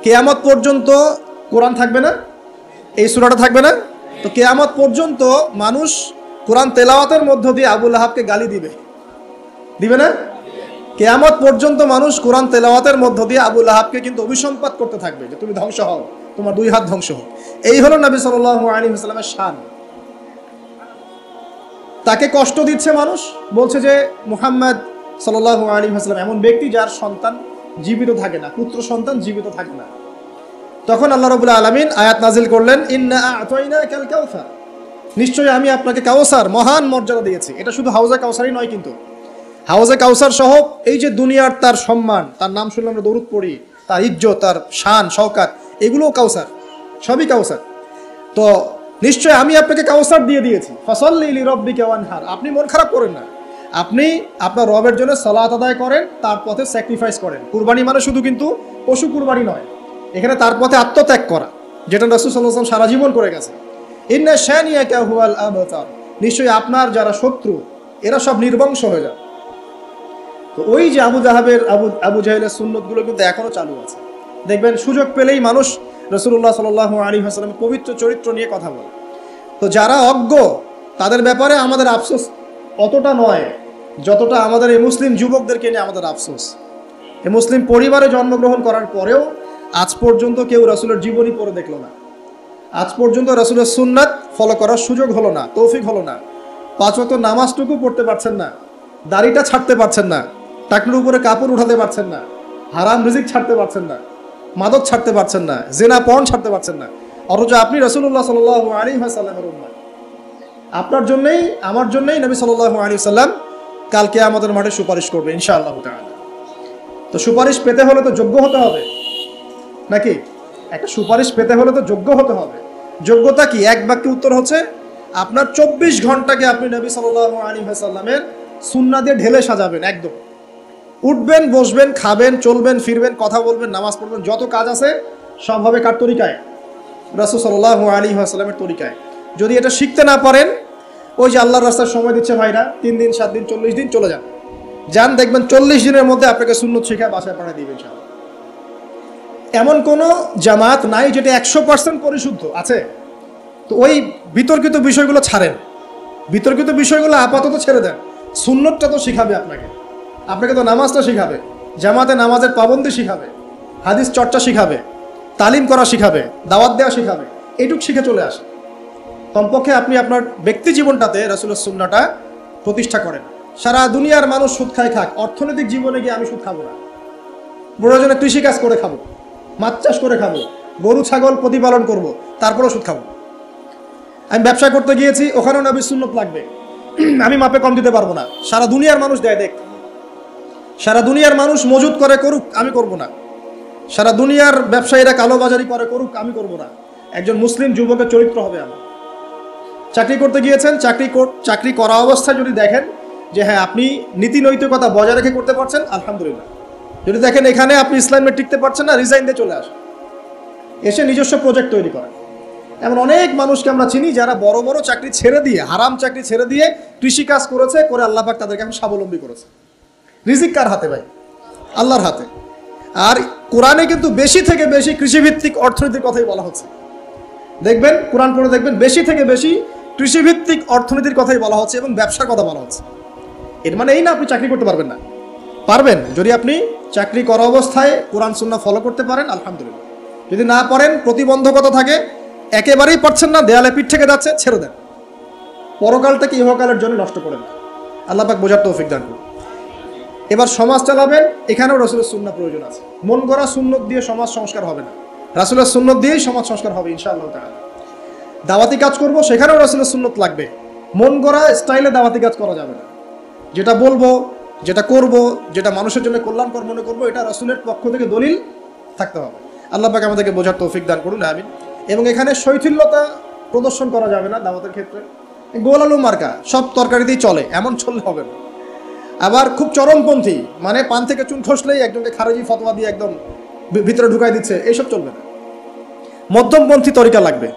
কিয়ামত পর্যন্ত কোরআন থাকবে না, এই সূরাটা থাকবে না। তো কিয়ামত পর্যন্ত মানুষ কোরআন তেলাওয়াতের মধ্য দিয়ে আবু লাহাবকে গালি দিবে, দিবে না? কিয়ামত পর্যন্ত মানুষ কোরআন তেলাওয়াতের মধ্য দিয়ে আবু লাহাবকে কিন্তু অভিসম্পাত করতে থাকবে যে তুমি ধ্বংস হও, তোমার 2 হাত ধ্বংস হোক। এই হলো নবী সাল্লাল্লাহু আলাইহি ওয়াসাল্লামের শান। তাকে কষ্ট দিচ্ছে মানুষ, বলছে যে মুহাম্মদ সাল্লাল্লাহু আলাইহি ওয়াসাল্লাম এমন ব্যক্তি যার সন্তান জীবিত থাকে না, পুত্র সন্তান জীবিত থাকে না। তখন আল্লাহ রাব্বুল আলামিন আয়াত নাজিল করলেন, ইন্না আ'তাইনাকাল কাউসার, নিশ্চয়ই আমি আপনাকে কাউসার মহান মর্যাদা দিয়েছি। এটা শুধু হাউজে কাউসারই নয়, কিন্তু হাউজে কাউসার সহ এই যে দুনিয়ার তার সম্মান, তার নাম শুনলে আমরা দরুদ পড়ি, তার ইজ্জত, তার শান শওকাত, এগুলোও কাউসার, সবই কাউসার। তো নিশ্চয় আমি আপনাকে কাউসার দিয়ে দিয়েছি। ফাসাল্লি লিরাব্বিকা ওয়ানহার, আপনি মন খারাপ করেন না, আপনি আপনার রবের জন্য সালাত আদায় করেন, তার পথে স্যাক্রিফাইস করেন। কুরবানি মানে শুধু কিন্তু পশু কুরবানি নয়, এখানে তার পথে আত্মত্যাগ করা, যেটা রাসূল সাল্লাল্লাহু আলাইহি ওয়াসাল্লাম সারা জীবন করে গেছে। ইন্না শানিয়াকা হুয়াল আবতার, নিশ্চয়ই আপনার যারা শত্রু এরা সব নির্বংশ হয়ে যাবে। তো ওই যে আবু জাহেলের সুন্নতগুলো কিন্তু এখনো চালু আছে। দেখবেন সুযোগ পেলেই মানুষ রাসূলুল্লাহ সাল্লাল্লাহু আলাইহি ওয়াসাল্লামের পবিত্র চরিত্র নিয়ে কথা বলে। তো যারা অজ্ঞ তাদের ব্যাপারে আমাদের আফসোস অতটা নয় যতটা আমাদের এই মুসলিম যুবকদেরকে নিয়ে আমাদের আফসোস। এই মুসলিম পরিবারে জন্মগ্রহণ করার পরেও আজ পর্যন্ত কেউ রাসূলের জীবনী পড়ে দেখলো না, আজ পর্যন্ত রাসূলের সুন্নাত ফলো করার সুযোগ হলো না, তৌফিক হলো না। 5 ওয়াক্ত নামাজটুকু পড়তে পারছেন না, দাড়িটা ছাড়তে পারছেন না, টাকনুর উপরে কাপড় উঠাতে পারছেন না, হারাম রিজিক ছাড়তে পারছেন না, মাদক ছাড়তে পারছেন না, জিনা পর্ন ছাড়তে পারছেন না। অথচ আপনি রাসূলুল্লাহ সাল্লাল্লাহু আলাইহি ওয়াসাল্লামের উম্মত। আপনার জন্যই আমার জন্যই নবী সাল্লাল্লাহু আলাইহি ওয়াসাল্লাম কাল কিয়ামতের মাঠে সুপারিশ করবে ইনশাআল্লাহ তাআলা। তো সুপারিশ পেতে হলে তো যোগ্য হতে হবে নাকি? একটা সুপারিশ পেতে হলে তো যোগ্য হতে হবে। যোগ্যতা কি? এক বাক্যে উত্তর হচ্ছে আপনার 24 ঘন্টাকে আপনি নবী সাল্লাল্লাহু আলাইহি ওয়াসাল্লামের সুন্নাহ দিয়ে ঢেলে সাজাবেন। একদম উঠবেন, বসবেন, খাবেন, চলবেন, ফিরবেন, কথা বলবেন, নামাজ পড়বেন, যত কাজ আছে সব হবে কার তরিকায়? রাসূল সাল্লাল্লাহু আলাইহি ওয়াসাল্লামের তরিকায়। যদি এটা শিখতে না পারেন, ওই যে আল্লাহর রাস্তায় সময় দিচ্ছে ভাইরা, 3 দিন 7 দিন 40 দিন চলে যান, দেখবেন 40 দিনের মধ্যে আপনাকে সুন্নত শিখায় বাসায় পাঠিয়ে দিবেন ইনশাআল্লাহ। এমন কোন জামাত নাই যেটা 100% পরিশুদ্ধ আছে। তো ওই বিতর্কিত বিষয়গুলো ছাড়েন, বিতর্কিত বিষয়গুলো আপাতত ছেড়ে দেন। সুন্নতটা তো শিখাবে আপনাকে তো নামাজটা শিখাবে, জামাতে নামাজের পাবন্দি শিখাবে, হাদিস চর্চা শিখাবে, তালিম করা শিখাবে, দাওয়াত দেওয়া শিখাবে। এইটুক শিখে চলে আসে। কমপক্ষে আপনি আপনার ব্যক্তি জীবনটাতে রাসূলের সুন্নাহটা প্রতিষ্ঠা করেন। সারা দুনিয়ার মানুষ সুদ খায় খাক, অর্থনৈতিক জীবনে গিয়ে আমি সুদ খাবো না। প্রয়োজনে কৃষিকাজ করে খাবো, মাছ চাষ করে খাবো, গরু ছাগল প্রতিপালন করব, তারপরেও সুদ খাবো। আমি ব্যবসা করতে গিয়েছি, ওখানেও নবীর সুন্নত লাগবে, আমি মাপে কম দিতে পারবো না। সারা দুনিয়ার মানুষ দেয়, দেখ, সারা দুনিয়ার মানুষ মজুদ করে করুক, আমি করব না। সারা দুনিয়ার ব্যবসায়ীরা কালোবাজারি করে করুক, আমি করব না। একজন মুসলিম যুবকের চরিত্র হবে আমার। চাকরি করতে গিয়েছেন, চাকরি করা অবস্থায় যদি দেখেন যে হ্যাঁ আপনি নীতি নৈতিকতা বজায় রেখে করতে পারছেন, আলহামদুলিল্লাহ। যদি দেখেন এখানে আপনি ইসলামে টিকতে পারছেন না, রিজাইন দিয়ে চলে আসেন, এসে নিজস্ব প্রজেক্ট তৈরি করেন। এমন অনেক মানুষকে আমরা চিনি যারা বড় বড় চাকরি ছেড়ে দিয়ে, হারাম চাকরি ছেড়ে দিয়ে কৃষিকাজ করেছে, করে আল্লাহ পাক তাদেরকে এখন স্বাবলম্বী করেছে। রিজিক কার হাতে ভাই? আল্লাহর হাতে। আর কোরআনে কিন্তু বেশি থেকে বেশি কৃষিভিত্তিক অর্থনীতির কথাই বলা হচ্ছে। দেখবেন কোরআন পড়ে দেখবেন বেশি থেকে বেশি কৃষিভিত্তিক অর্থনীতির কথাই বলা হচ্ছে এবং ব্যবসার কথা বলা হচ্ছে। এর মানে এই না আপনি চাকরি করতে পারবেন না, পারবেন। যদি আপনি চাকরি করা অবস্থায় কোরআন সুন্নাহ ফলো করতে পারেন, আলহামদুলিল্লাহ। যদি না পারেন, প্রতিবন্ধকতা থাকে, একেবারেই পারছেন না, দেয়ালে পিঠ থেকে যাচ্ছে, ছেড়ে দেন। পরকালটাকে ইহকালের জন্য নষ্ট করেন না। আল্লাহ পাক বোঝার তৌফিক দান করুন। এবার সমাজ চালাবেন, এখানেও রাসূলের সুন্নাহ প্রয়োজন আছে। মন গড়া সুন্নত দিয়ে সমাজ সংস্কার হবে না, রাসূলের সুন্নত দিয়েই সমাজ সংস্কার হবে ইনশাআল্লাহ তাআলা। দাওয়াতি কাজ করব, সেখানেও রাসূলের সুন্নত লাগবে। মন গড়া স্টাইলে দাওয়াতি কাজ করা যাবে না। যেটা বলবো, যেটা করব, যেটা মানুষের জন্য কল্যাণকর মনে করবো, এটা রাসূলের পক্ষ থেকে দলিল থাকতে হবে। আল্লাহ পাক আমাদেরকে বোঝার তৌফিক দান করুন, আমিন। এবং এখানে শৈথিল্যতা প্রদর্শন করা যাবে না দাওয়াতের ক্ষেত্রে। গোল আলু মার্কা সব তরকারিতেই চলে, এমন চললে হবে না। আবার খুব চরমপন্থী, মানে পান থেকে চুন খসলেই একজনকে খারেজি ফতোয়া দিয়ে একদম ভিতরে ঢুকাই দিচ্ছে, এইসব চলবে না। মধ্যমপন্থী তরিকা লাগবে।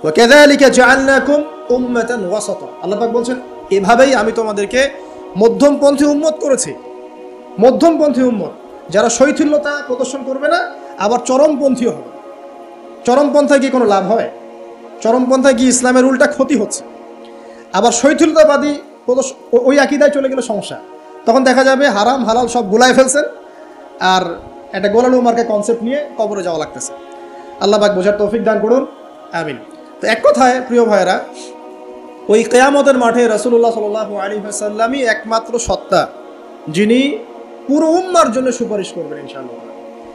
ওয়াকাযালিকা জাআলনাকুম উম্মাতান ওয়াসাতা, আল্লাহ পাক বলছেন এভাবেই আমি তোমাদেরকে মধ্যমপন্থী উম্মত করেছি। মধ্যমপন্থী উম্মত, যারা শৈথিল্যতা প্রদর্শন করবে না, আবার চরমপন্থীও হবে। চরমপন্থায় কি কোনো লাভ হয়? চরমপন্থায় কি ইসলামের উল্টা ক্ষতি হচ্ছে? আবার শৈথিল্যতাবাদী ওই আকীদায় চলে গেলে সমস্যা। তখন দেখা যাবে হারাম হালাল সব গুলাই ফেলছেন, আর একটা গোলালু মার্কে কনসেপ্ট নিয়ে কবরে যাওয়া লাগতেছে। আল্লাহ পাক বোঝার তৌফিক দান করুন, আমিন। তো এক কথায় প্রিয় ভাইয়েরা, ওই কিয়ামতের মাঠে রাসূলুল্লাহ সাল্লাল্লাহু আলাইহি ওয়াসাল্লামই একমাত্র সত্তা যিনি পুরো উম্মার জন্য সুপারিশ করবেন ইনশাআল্লাহ।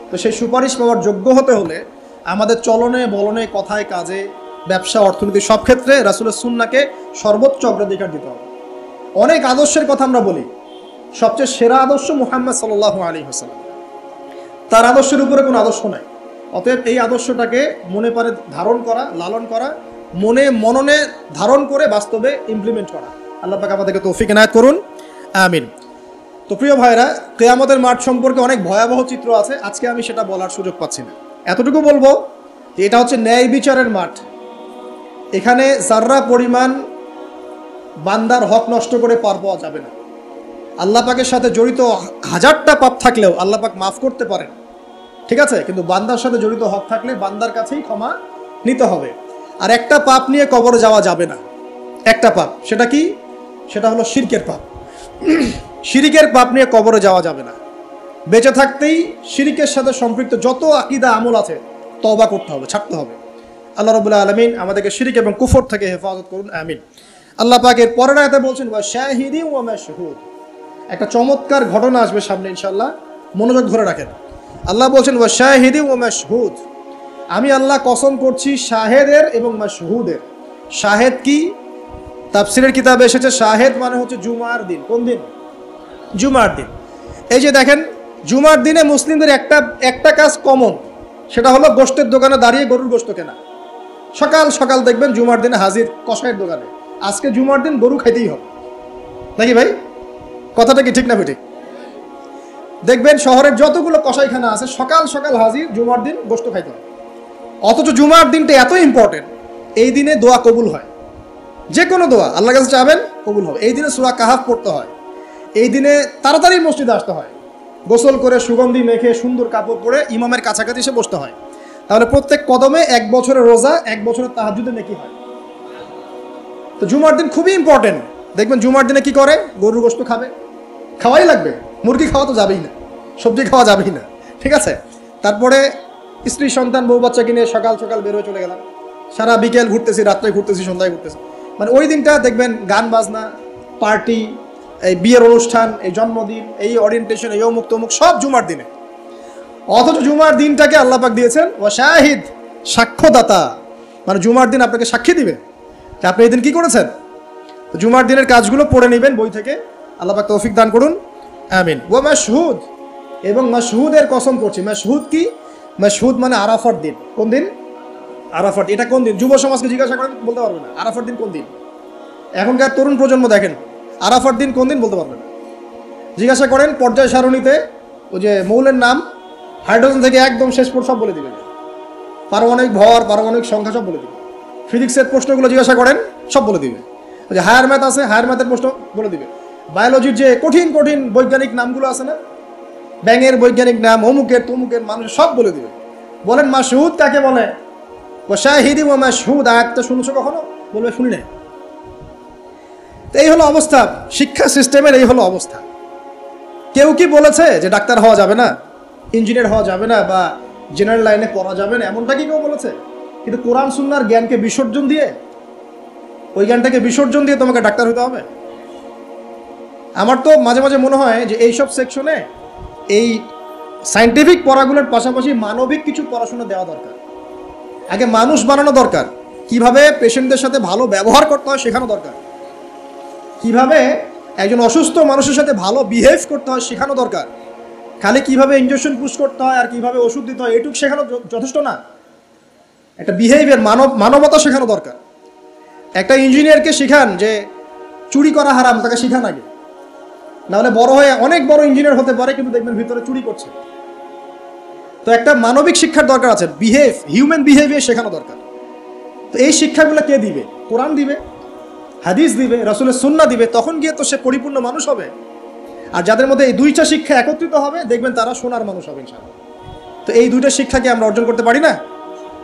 তো সেই সুপারিশ পাওয়ার যোগ্য হতে হলে আমাদের চলনে বলনে কথায় কাজে ব্যবসা অর্থনীতি সব ক্ষেত্রে রাসূলের সুন্নাহকে সর্বোচ্চ অগ্রাধিকার দিতে হবে। অনেক আদর্শের কথা আমরা বলি, সবচেয়ে সেরা আদর্শ মুহাম্মদ সাল্লাল্লাহু আলাইহি ওয়াসাল্লাম, তার আদর্শের উপরে কোনো আদর্শ নাই। অতএব এই আদর্শটাকে মনে পারে ধারণ করা, লালন করা, মননে ধারণ করে বাস্তবে ইমপ্লিমেন্ট করা। আল্লাহ পাক আমাদেরকে তৌফিক এনায়েত করুন, আমিন। তো প্রিয় ভাইরা, কিয়ামতের মাঠ সম্পর্কে অনেক ভয়াবহ চিত্র আছে, আজকে আমি সেটা বলার সুযোগ পাচ্ছি না। এতটুকু বলবো যে এটা হচ্ছে ন্যায় বিচারের মাঠ। এখানে যাররা পরিমাণ বান্দার হক নষ্ট করে পার পাওয়া যাবে না। আল্লাহ পাকের সাথে জড়িত হাজারটা পাপ থাকলেও আল্লাহ পাক মাফ করতে পারেন, ঠিক আছে, কিন্তু বান্দার সাথে জড়িত হক থাকলে বান্দার কাছেই ক্ষমা নিতে হবে। আর একটা পাপ নিয়ে কবরে যাওয়া যাবে না, একটা পাপ, সেটা কি? সেটা হলো শিরকের পাপ। শিরিকের পাপ নিয়ে কবরে যাওয়া যাবে না। বেঁচে থাকতেই শিরিকের সাথে সম্পৃক্ত যত আকীদা আমল আছে তওবা করতে হবে, ছাড়তে হবে। আল্লাহ রাব্বুল আলামিন আমাদেরকে শিরিক এবং কুফর থেকে হেফাজত করুন, আমিন। আল্লাহ পাক এর পরের আয়াতে বলছেন ওয়া শাহিদিন ওয়া মাশহুদ। একটা চমৎকার ঘটনা আসবে সামনে ইনশাআল্লাহ, মনোযোগ ধরে রাখেন। আল্লাহ বলছেন ওয়া শাহিদিন ওয়া মাশহুদ, আমি আল্লাহ কসম করছি শাহেদের এবং মাশহুদের। শাহেদ কি? তাফসীরের কিতাবে এসেছে শাহেদ মানে হচ্ছে জুমার দিন। কোন দিন? জুমার দিন। এই যে দেখেন, জুমার দিনে মুসলিমদের একটা কাজ কমন, সেটা হলো গোশতের দোকানে দাঁড়িয়ে গরুর গোশত কেনা। সকাল সকাল দেখবেন জুমার দিনে হাজির কসাইয়ের দোকানে, আজকে জুমার দিন গরু খাইতেই হবে, নাকি ভাই? কথাটা কি ঠিক না ঠিক? দেখবেন শহরের যতগুলো কসাইখানা আছে সকাল সকাল হাজির, জুমার দিন গোশত খাইতে হবে। অথচ জুমার দিনটা এত ইম্পর্টেন্ট, এই দিনে দোয়া কবুল হয়। যে কোনো দোয়া আল্লাহর কাছে চাবেন কবুল হবে। এই দিনে সূরা কাহাফ পড়তে হয়, এই দিনে তাড়াতাড়ি মসজিদে আসতে হয়, গোসল করে সুগন্ধি মেখে সুন্দর কাপড় পরে ইমামের কাছাকাছি এসে বসতে হয়। তাহলে প্রত্যেক কদমে 1 বছরের রোজা, 1 বছরের তাহাজ্জুদের নেকি হয়। তো জুমার দিন খুবই ইম্পর্টেন্ট। দেখবেন জুমার দিনে কি করে? গরুর গোশত খাবে, খাওয়াই লাগবে। মুরগি খাওয়া তো যাবেই না, সবজি খাওয়া যাবেই না, ঠিক আছে। তারপরে স্ত্রী সন্তান বউ বাচ্চাকে নিয়ে সকাল সকাল বের হয়ে চলে গেলাম, সারা বিকেল ঘুরতেছি, রাত্রে ঘুরতেছি, সন্ধ্যায় ঘুরতেছি। মানে ওই দিনটা দেখবেন গান বাজনা, পার্টি, এই বিয়ের অনুষ্ঠান, এই জন্মদিন, এই ওরিয়েন্টেশন, এই অমুক তমুক সব জুমার দিনে। অথচ জুমার দিনটাকে আল্লাহ পাক দিয়েছেন ওয়া শাহিদ, সাক্ষ্যদাতা। মানে জুমার দিন আপনাকে সাক্ষী দিবে যে আপনি এই দিন কি করেছেন। তো জুমার দিনের কাজগুলো পড়ে নেবেন বই থেকে, আল্লাহ পাক তৌফিক দান করুন, আমিন। ওয়া মাশহুদ, এবং মাশহুদের কসম করছি। মাশহুদ কি? মাশহুদ মানে আরাফার দিন। কোন দিন? আরাফার। এটা কোন দিন? যুব সমাজকে জিজ্ঞাসা করেন, বলতে পারবে না আরাফার দিন কোন দিন। এখনকার তরুণ প্রজন্ম দেখেন আরাফার দিন কোন দিন বলতে পারবে না। জিজ্ঞাসা করেন পর্যায় সারণীতে ওই যে মৌলের নাম, হাইড্রোজেন থেকে একদম শেষ পর সব বলে দিবে, পারমাণবিক ভর, পারমাণবিক সংখ্যা সব বলে দিবে। ফিজিক্সের প্রশ্নগুলো জিজ্ঞাসা করেন, সব বলে দিবে। ওই যে হায়ার ম্যাথ আছে, হায়ার ম্যাথের প্রশ্ন বলে দিবে। বায়োলজির যে কঠিন কঠিন বৈজ্ঞানিক নামগুলো আছে না, ব্যাঙের বৈজ্ঞানিক নাম, অমুকের তমুকের, মানুষ সব বলে দিবে। বলেন মাশহুদ কাকে বলে? ওয়া শাহিদি ওয়া মাশহুদ, আয়াতটা শুনছো কখনো? বলবে শুনি নাই। তো এই হলো অবস্থা, শিক্ষা সিস্টেমের এই হলো অবস্থা। কেউ কি বলেছে যে ডাক্তার হওয়া যাবে না, ইঞ্জিনিয়ার হওয়া যাবে না, বা জেনারেল লাইনে পড়া যাবে না? এমনটা কি কেউ বলেছে? কিন্তু কোরআন সুন্নাহর জ্ঞানকে বিসর্জন দিয়ে, ওই জ্ঞানটাকে বিসর্জন দিয়ে তোমাকে ডাক্তার হতে হবে? আমার তো মাঝে মাঝে মনে হয় যে এইসব সেকশনে এই সায়েন্টিফিক পড়াগুলোর পাশাপাশি মানবিক কিছু পড়াশোনা দেওয়া দরকার। আগে মানুষ বানানো দরকার, কিভাবে পেশেন্টদের সাথে ভালো ব্যবহার করতে হয় শেখানো দরকার, কিভাবে একজন অসুস্থ মানুষের সাথে ভালো বিহেভ করতে হয় শেখানো দরকার। খালি কিভাবে ইনজেকশন পুশ করতে হয় আর কিভাবে ওষুধ দিতে হয় এটুকু শেখানো যথেষ্ট না। একটা বিহেভিয়ার, মানবতা শেখানো দরকার। একটা ইঞ্জিনিয়ারকে শেখান যে চুরি করা হারাম, তাকে শেখান আগে, নাহলে বড় হয়ে অনেক বড় ইঞ্জিনিয়ার হতে পারে কিন্তু দেখবেন ভিতরে চুরি করছে। তো একটা মানবিক শিক্ষার দরকার আছে, হিউম্যান বিহেভিয়ার শেখানো দরকার। তো এই শিক্ষাগুলো কে দিবে? কোরআন দিবে, হাদিস দিবে, রাসূলের সুন্নাহ দিবে। তখন গিয়ে তো সে পরিপূর্ণ মানুষ হবে। আর যাদের মধ্যে এই দুইটা শিক্ষা একত্রিত হবে দেখবেন তারা সোনার মানুষ হবে ইনশাআল্লাহ। তো এই দুইটা শিক্ষাকে আমরা অর্জন করতে পারি না?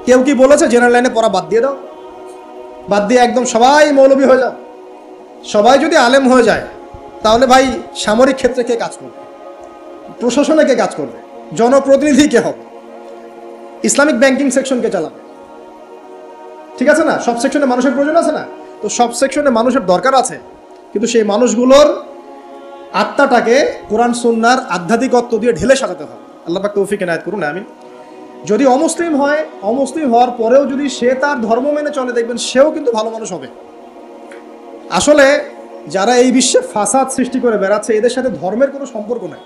কেউ কি বলেছে জেনারেল লাইনে পড়া বাদ দিয়ে দাও, বাদ দিয়ে একদম সবাই মৌলবী হয়ে যাও? সবাই যদি আলেম হয়ে যায় তাহলে ভাই সামরিক ক্ষেত্রে কে কাজ করবে, প্রশাসনে কে কাজ করবে, জনপ্রতিনিধি কে হবে, ইসলামিক ব্যাংকিং সেকশন কে চালাবে? ঠিক আছে না, সব সেকশনে মানুষের প্রয়োজন আছে না? তো সব সেকশনে মানুষের দরকার আছে, কিন্তু সেই মানুষগুলোর আত্মাটাকে কোরআন সুন্নাহর আধ্যাত্মিকত্ব দিয়ে ঢেলে সাজাতে হবে। আল্লাহ পাক তৌফিক এনায়েত করুন, আমিন। যদি অমুসলিম হয়, অমুসলিম হওয়ার পরেও যদি সে তার ধর্ম মেনে চলে, দেখবেন সেও কিন্তু ভালো মানুষ হবে। আসলে যারা এই বিশ্বে ফাসাদ সৃষ্টি করে বেড়াচ্ছে, এদের সাথে ধর্মের কোনো সম্পর্ক নাই।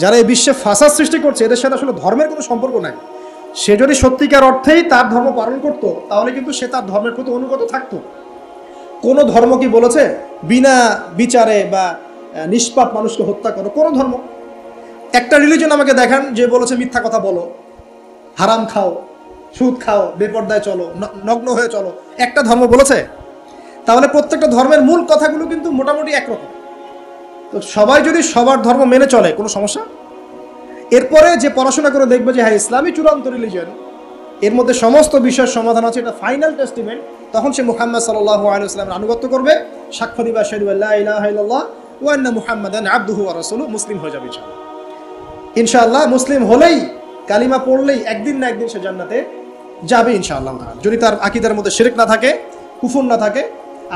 যারা এই বিশ্বে ফাসাদ সৃষ্টি করছে, এদের সাথে আসলে ধর্মের কোনো সম্পর্ক নাই। সে যদি সত্যিকার অর্থেই তার ধর্ম পালন করত, তাহলে কিন্তু সে তার ধর্মের প্রতি অনুগত থাকতো। কোনো ধর্ম কি বলেছে বিনা বিচারে বা নিষ্পাপ মানুষকে হত্যা করো? কোনো ধর্ম, একটা রিলিজন আমাকে দেখান যে বলেছে মিথ্যা কথা বলো, হারাম খাও, সুদ খাও, বেপরদায় চলো, নগ্ন হয়ে চলো? একটা ধর্ম বলেছে? তাহলে প্রত্যেকটা ধর্মের মূল কথাগুলো কিন্তু মোটামুটি একরকম। তো সবাই যদি সবার ধর্ম মেনে চলে, কোনো সমস্যা? এরপরে যে পড়াশোনা করে দেখবে যে হ্যাঁ ইসলামই চূড়ান্ত রিলিজন, এর মধ্যে সমস্ত বিষয়ের সমাধান আছে, এটা ফাইনাল টেস্টিমেন্ট, তখন সে মুহাম্মদ সাল্লাল্লাহু আলাইহি ওয়াসাল্লামের আনুগত্য করবে, সাক্ষ্য দিবে আশহাদু আল্লা ইলাহা ইল্লাল্লাহ ওয়া আন্না মুহাম্মাদান আবদুহু ওয়া রাসূলুহু, মুসলিম হয়ে যাবে ইনশাআল্লাহ। ইনশাআল্লাহ মুসলিম হলেই, কালিমা পড়লেই একদিন না একদিন সে জান্নাতে যাবে ইনশাআল্লাহ তাআলা, যদি তার আকীদার মধ্যে শিরক না থাকে, কুফর না থাকে,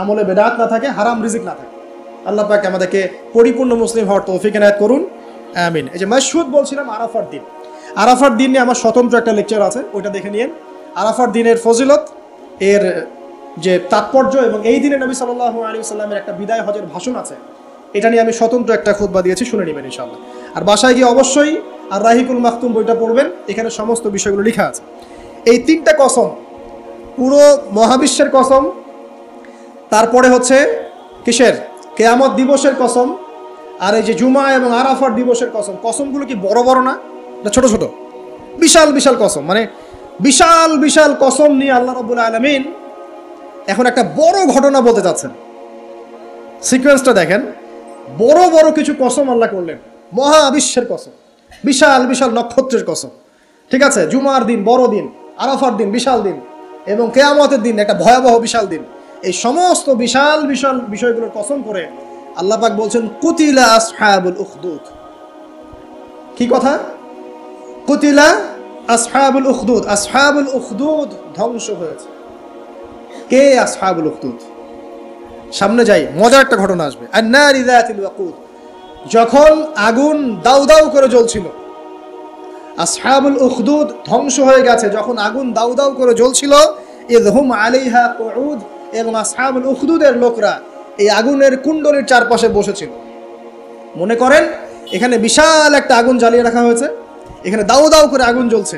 আমলে বেদাত না থাকে, হারাম রিজিক না থাকে। আল্লাহ পাক আমাদেরকে পরিপূর্ণ মুসলিম হওয়ার তৌফিক এনায়েত করুন, আমিন। এই যে মাসহুদ বলছিলাম, আরাফার দিন, আরাফার দিন নিয়ে আমার স্বতন্ত্র একটা লেকচার আছে, ওইটা দেখে নিন। আরাফার দিনের ফজিলত, এর যে তাৎপর্য, এবং এই দিনে নবী সাল্লাল্লাহু আলাইহি ওয়াসাল্লামের একটা বিদায় হজের ভাষণ আছে, এটা নিয়ে আমি স্বতন্ত্র একটা খুতবা দিয়েছি, শুনে নেবেন ইনশাআল্লাহ। আর বাসায় গিয়ে অবশ্যই আর রাহিকুল মাখতুম বইটা পড়বেন, এখানে সমস্ত বিষয়গুলো লেখা আছে। এই তিনটা কসম, পুরো মহাবিশ্বের কসম, তারপরে হচ্ছে কিসের, কিয়ামত দিবসের কসম, আর এই যে জুমা এবং আরাফার দিবসের কসম। কসমগুলো কি বড় বড় না, ছোট ছোট? বিশাল বিশাল কসম, মানে বিশাল বিশাল কসম নিয়ে আল্লাহ রাব্বুল আলামিন এখন একটা বড় ঘটনা বলতে যাচ্ছেন। সিকোয়েন্সটা দেখেন, বড় বড় কিছু কসম আল্লাহ করলেন, মহাবিশ্বের কসম, বিশাল বিশাল নক্ষত্রের কসম, ঠিক আছে? জুমার দিন বড় দিন, আরাফার দিন বিশাল দিন, এবং কিয়ামতের দিন একটা ভয়াবহ বিশাল দিন। এই সমস্ত বিশাল বিশাল বিষয়গুলোর কসম করে আল্লাহ পাক বলছেন কুতিলা আসহাবুল উখদুদ। কি কথা? কুতিলা আসহাবুল উখদুদ। আসহাবুল উখদুদ ধ্বংস হয়েছে। কে আসহাবুল উখদুদ? সামনে যাই, মজার একটা ঘটনা আসবে। আন-নারি যাতিল ওয়াকুদ, যখন আগুন দাউ দাউ করে জ্বলছিল, আসহাবুল উখদুদ ধ্বংস হয়ে গেছে যখন আগুন দাউ দাউ করে জ্বলছিল। ইযহুম আলাইহা কুউদ, এবং আসহাবুল উখদুদের লোকরা এই আগুনের কুণ্ডলীর চারপাশে বসেছিল। মনে করেন এখানে বিশাল একটা আগুন জ্বালিয়ে রাখা হয়েছে, এখানে দাউ দাউ করে আগুন জ্বলছে,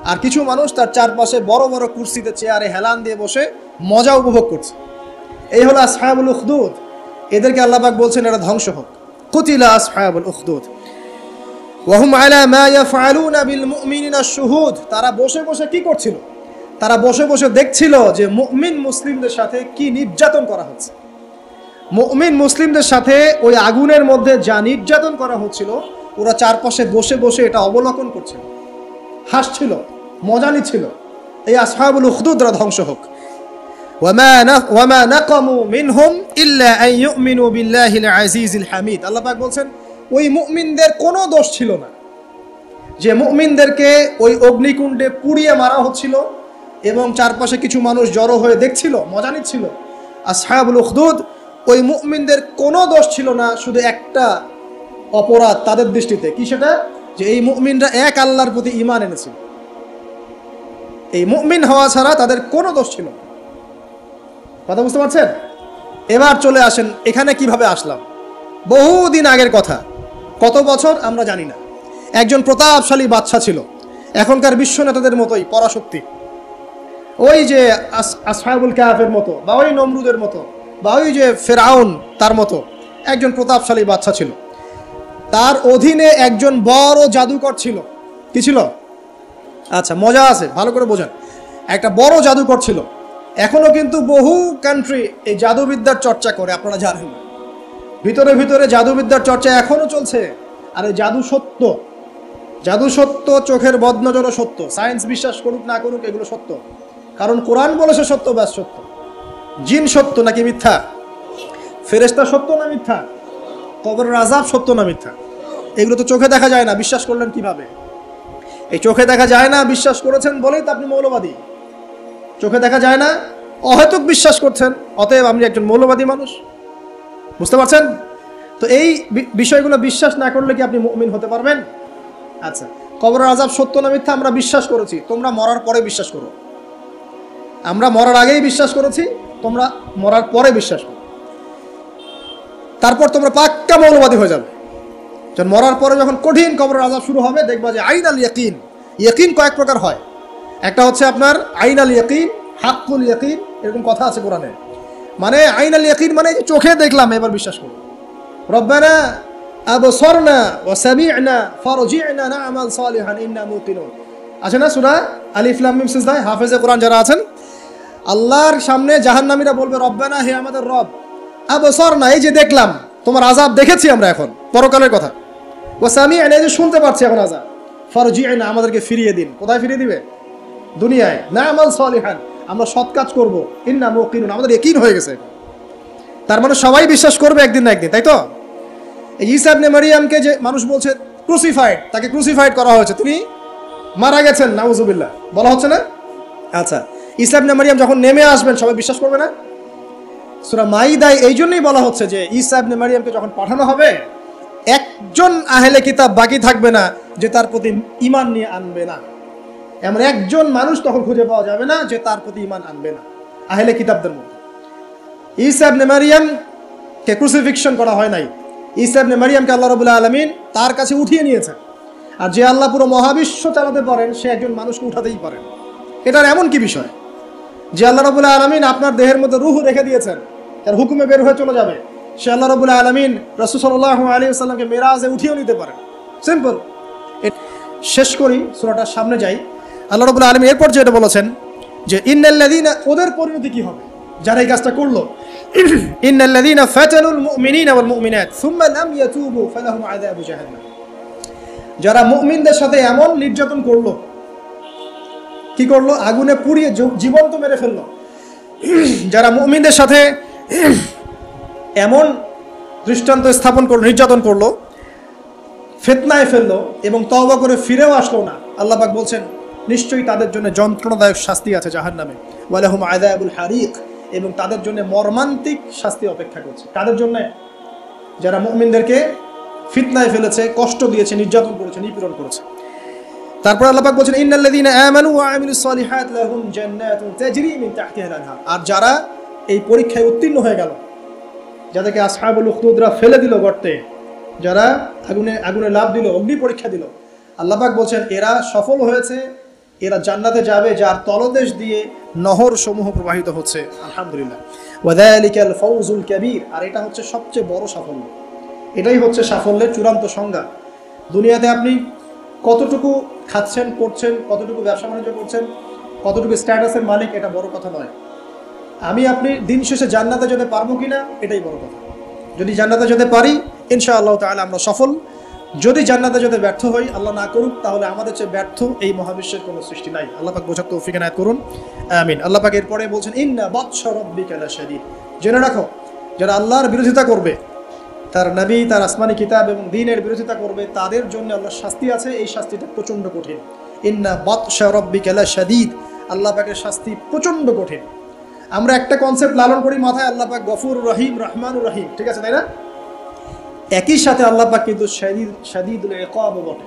আর কিছু মানুষ তার চারপাশে বড় বড় কুরসিতে, চেয়ারে হেলান দিয়ে বসে মজা উপভোগ করছে। এই হলো আসহাবুল উখদুদ। এদেরকে আল্লাহ পাক বলছেন এরা ধ্বংস হোক। কুতিলা আসহাবুল উখদুদ ওয়াহুম আলা মা ইয়াফআলুনা বিল মুমিনিনা শুহুদ। তারা বসে বসে কি করছিল? তারা বসে বসে দেখছিল যে মুমিন মুসলিমদের সাথে কি নির্যাতন করা হচ্ছে। মুমিন মুসলিমদের সাথে ওই আগুনের মধ্যে যা নির্যাতন করা হচ্ছিল, ওরা চারপাশে বসে বসে এটা অবলোকন করছিল, হাসছিল, মজা নিচ্ছিল। এই আসহাবুল উখদুদরা ধ্বংস হোক। ওয়ামা নাকামু মিনহুম ইল্লা আন ইউমিনু বিল্লাহিল আজিজিল হামিদ। আল্লাহ পাক বলছেন ওই মুমিনদের কোনো দোষ ছিল না যে মুমিনদেরকে ওই অগ্নিকুণ্ডে পুড়িয়ে মারা হচ্ছিল এবং চারপাশে কিছু মানুষ জড়ো হয়ে দেখছিল, মজা নিচ্ছিল। আসহাবুল উখদুদ, ওই মুমিনদের কোনো দোষ ছিল না, শুধু একটা অপরাধ তাদের দৃষ্টিতে। কি সেটা? যে এই মুমিনরা এক আল্লাহর প্রতি ঈমান এনেছিল। এই মুমিন হওয়া ছাড়া তাদের কোনো দোষ ছিল না। কথা বুঝতে পারছেন? এবার চলে আসেন এখানে কিভাবে আসলাম। বহুদিন আগের কথা, কত বছর আমরা জানি না। একজন প্রতাপশালী বাদশা ছিল, এখনকার বিশ্ব নেতাদের মতোই পরাশক্তি, ওই যে আসহাবুল কাহাফের মতো, বা ওই নমরুদের মতো, বা ওই যে ফেরাউন তার মতো একজন প্রতাপশালী বাদশা ছিল। তার অধীনে একজন বড় জাদুকর ছিল। কি ছিল? আচ্ছা, মজা আছে, ভালো করে বোঝেন। একটা বড় জাদুকর ছিল। এখনো কিন্তু বহু কান্ট্রি এই জাদুবিদ্যার চর্চা করে, আপনারা জানেন। ভিতরে ভিতরে জাদুবিদ্যার চর্চা এখনো চলছে। আর এই জাদু সত্য, জাদু সত্য, চোখের বদনজরও সত্য। সায়েন্স বিশ্বাস করুক না করুক, এগুলো সত্য, কারণ কোরআন বলেছে সত্য, ব্যাস সত্য। জিন সত্য নাকি মিথ্যা? ফেরেশতা সত্য না মিথ্যা? কবরের আযাব সত্য না মিথ্যা? এগুলো তো চোখে দেখা যায় না, বিশ্বাস করলেন কিভাবে? এই চোখে দেখা যায় না বিশ্বাস করেছেন বলেই তো আপনি মৌলবাদী। চোখে দেখা যায় না, অহেতুক বিশ্বাস করছেন, অতএব আপনি একজন মৌলবাদী মানুষ। বুঝতে পারছেন? তো এই বিষয়গুলো বিশ্বাস না করলে কি আপনি মুমিন হতে পারবেন? আচ্ছা, কবরের আযাব সত্য না মিথ্যা আমরা বিশ্বাস করেছি, তোমরা মরার পরে বিশ্বাস করো। আমরা মরার আগেই বিশ্বাস করেছি, তোমরা মরার পরে বিশ্বাস করো। তারপর তোমরা পাক্কা মৌলবাদী হয়ে যাবে। যখন মরার পরে যখন কঠিন কবরের আযাব শুরু হবে, দেখবা যে আইনাল ইয়াকিন। ইয়াকিন কয়েক প্রকার হয়। একটা হচ্ছে আপনার আইনাল ইয়াকিন, হাক্কুল ইয়াকিন, এরকম কথা আছে কোরআনে। মানে আইনাল ইয়াকিন মানে চোখে দেখলাম এবার বিশ্বাস করব। রব্বানা আবসারনা ওয়া সামি'না ফারজি'না না'মাল সালিহান ইন্না মুকিনুন। আছে না সূরা আলিফ লাম মিম সিজদা? হাফেজে কোরআন যারা আছেন, আল্লাহর সামনে জাহান্নামীরা বলবে, রব্বানা, হে আমাদের রব, আবসারনা, এই যে দেখলাম, তোমার আযাব দেখেছি আমরা এখন, পরকালের কথা। ওয়া সামি'না, এই যে শুনতে পাচ্ছি এখন আযাব। ফারজি'না, আমাদেরকে ফিরিয়ে দিন। কোথায় ফিরিয়ে দিবে? দুনিয়ায়। না'মাল সালিহান, আমরা সৎ কাজ করব। ইন্না মুকিনুন, আমাদের ইয়াকিন হয়ে গেছে। তার মানে সবাই বিশ্বাস করবে একদিন না একদিন, তাই তো? এই ঈসা ইবনে মারইয়ামকে যে মানুষ বলছে ক্রুসিফাইড, তাকে ক্রুসিফাইড করা হয়েছে, তিনি মারা গেছেন, নাউজুবিল্লাহ, বলা হচ্ছে না? আচ্ছা, ঈসা ইবনে মারইয়াম যখন নেমে আসবেন সবাই বিশ্বাস করবে না? সূরা মাইদায় এই জন্যই বলা হচ্ছে যে ঈসা ইবনে মারইয়ামকে যখন পাঠানো হবে, একজন আহলে কিতাব বাকি থাকবে না যে তার প্রতি ঈমান নিয়ে আনবে না। এমন একজন মানুষ তখন খুঁজে পাওয়া যাবে না যে তার প্রতি ঈমান আনবে না আহলে কিতাবদের মধ্যে। ঈসা ইবনে মারইয়ামকে ক্রুসিফিকশন করা হয় নাই। ঈসা ইবনে মারইয়ামকে আল্লাহ রাব্বুল আলামিন তার কাছে উঠিয়ে নিয়েছেন। আর যে আল্লাহ পুরো মহাবিশ্ব চালাতে পারেন, সে একজন মানুষকে উঠাতেই পারেন। এটার এমন কি বিষয় যে আল্লাহ রাব্বুল আলামিন আপনার দেহের মধ্যে রূহ রেখে দিয়েছেন, তার হুকুমে বের হয়ে চলে যাবে। সে আল্লাহ রাব্বুল আলামিন রাসূল সাল্লাল্লাহু আলাইহি ওয়াসাল্লামকে মেরাজে উঠিয়েও নিতে পারেন। সিম্পল। শেষ করি, সূরাটার সামনে যাই। আল্লাহ রাব্বুল আলামিন এরপর যেটা বলেছেন যে ইন্নাল্লাযীনা, ওদের পরিণতি কি হবে যারা এই কাজটা করলো? ইন্নাল্লাযীনা ফাতানুল মুমিনিনা ওয়াল মুমিনাত সুম্মা লাম ইয়াতুবু ফালাহুম আযাবু জাহান্নাম। যারা মুমিনদের সাথে এমন নির্যাতন করলো, কি করলো? আগুনে পুড়িয়ে জীবন্ত মেরে ফেললো। যারা মুমিনদের সাথে এমন দৃষ্টান্ত স্থাপন করলো, নির্যাতন করলো, ফিতনায় ফেললো এবং তওবা করে ফিরেও আসলো না, আল্লাহ পাক বলছেন নিশ্চয়ই তাদের জন্য যন্ত্রণাদায়ক শাস্তি আছে জাহান্নামে। ওয়ালাহুম আযাবুল হারিক, এবং তাদের জন্য মর্মান্তিক শাস্তি অপেক্ষা করছে। তাদের জন্য যারা মুমিনদেরকে ফিতনায় ফেলেছে, কষ্ট দিয়েছে, নির্যাতন করেছে, নিপীড়ন করেছে। তারপর আল্লাহ পাক বলছেন ইন্নাল্লাযীনা আমানু ওয়া আমিলুস সালিহাত লাহুম জান্নাতুন তাজরি মিন তাহতিহাল আনহার। আর যারা এই পরীক্ষায় উত্তীর্ণ হয়ে গেল, যাদেরকে আসহাবুল উখদুদরা ফেলে দিল গর্তে, যারা আগুনে লাফ দিল, অগ্নি পরীক্ষা দিল, আল্লাহ পাক বলছেন এরা সফল হয়েছে, এরা জান্নাতে যাবে যার তলদেশ দিয়ে নহর সমূহ প্রবাহিত হচ্ছে। আলহামদুলিল্লাহ। ওয়াযালিকাল ফাওজুল কাবীর, আর এটা হচ্ছে সবচেয়ে বড় সাফল্য। এটাই হচ্ছে সাফল্যের চূড়ান্ত সংজ্ঞা। দুনিয়াতে আপনি কতটুকু খাচ্ছেন, করছেন, কতটুকু ব্যবসা বাণিজ্য করছেন, কতটুকু স্ট্যাটাসের মালিক, এটা বড় কথা নয়। আপনি দিন শেষে জান্নাতে যেতে পারবো কিনা, এটাই বড় কথা। যদি জান্নাতে যেতে পারি, ইনশাআল্লাহ তাআলা আমরা সফল। যদি জান্নাতে যেতে ব্যর্থ হই, আল্লাহ না করুক, তাহলে আমাদের চেয়ে ব্যর্থ এই মহাবিশ্বের কোনো সৃষ্টি নাই। আল্লাহ পাক বোঝার তৌফিক এনায়েত করুন, আমিন। আল্লাহ পাক এরপরে বলছেন ইন্না বাতশা রাব্বিকা লাশাদীদ। জেনে রাখো, যারা আল্লাহর বিরোধিতা করবে, তার নবী, তার আসমানি কিতাব এবং দ্বীনের বিরোধিতা করবে, তাদের জন্য আল্লাহর শাস্তি আছে। এই শাস্তিটা প্রচণ্ড কঠিন। ইন্না বাতশা রাব্বিকা লাশাদীদ, আল্লাহ পাকের শাস্তি প্রচণ্ড কঠিন। আমরা একটা কনসেপ্ট লালন করি মাথায়, আল্লাহ পাক গফুর রহিম, রহমানুর রহিম, ঠিক আছে, তাই না? একই সাথে আল্লাহ পাক কিন্তু শাদীদুল ইকাবও বটে।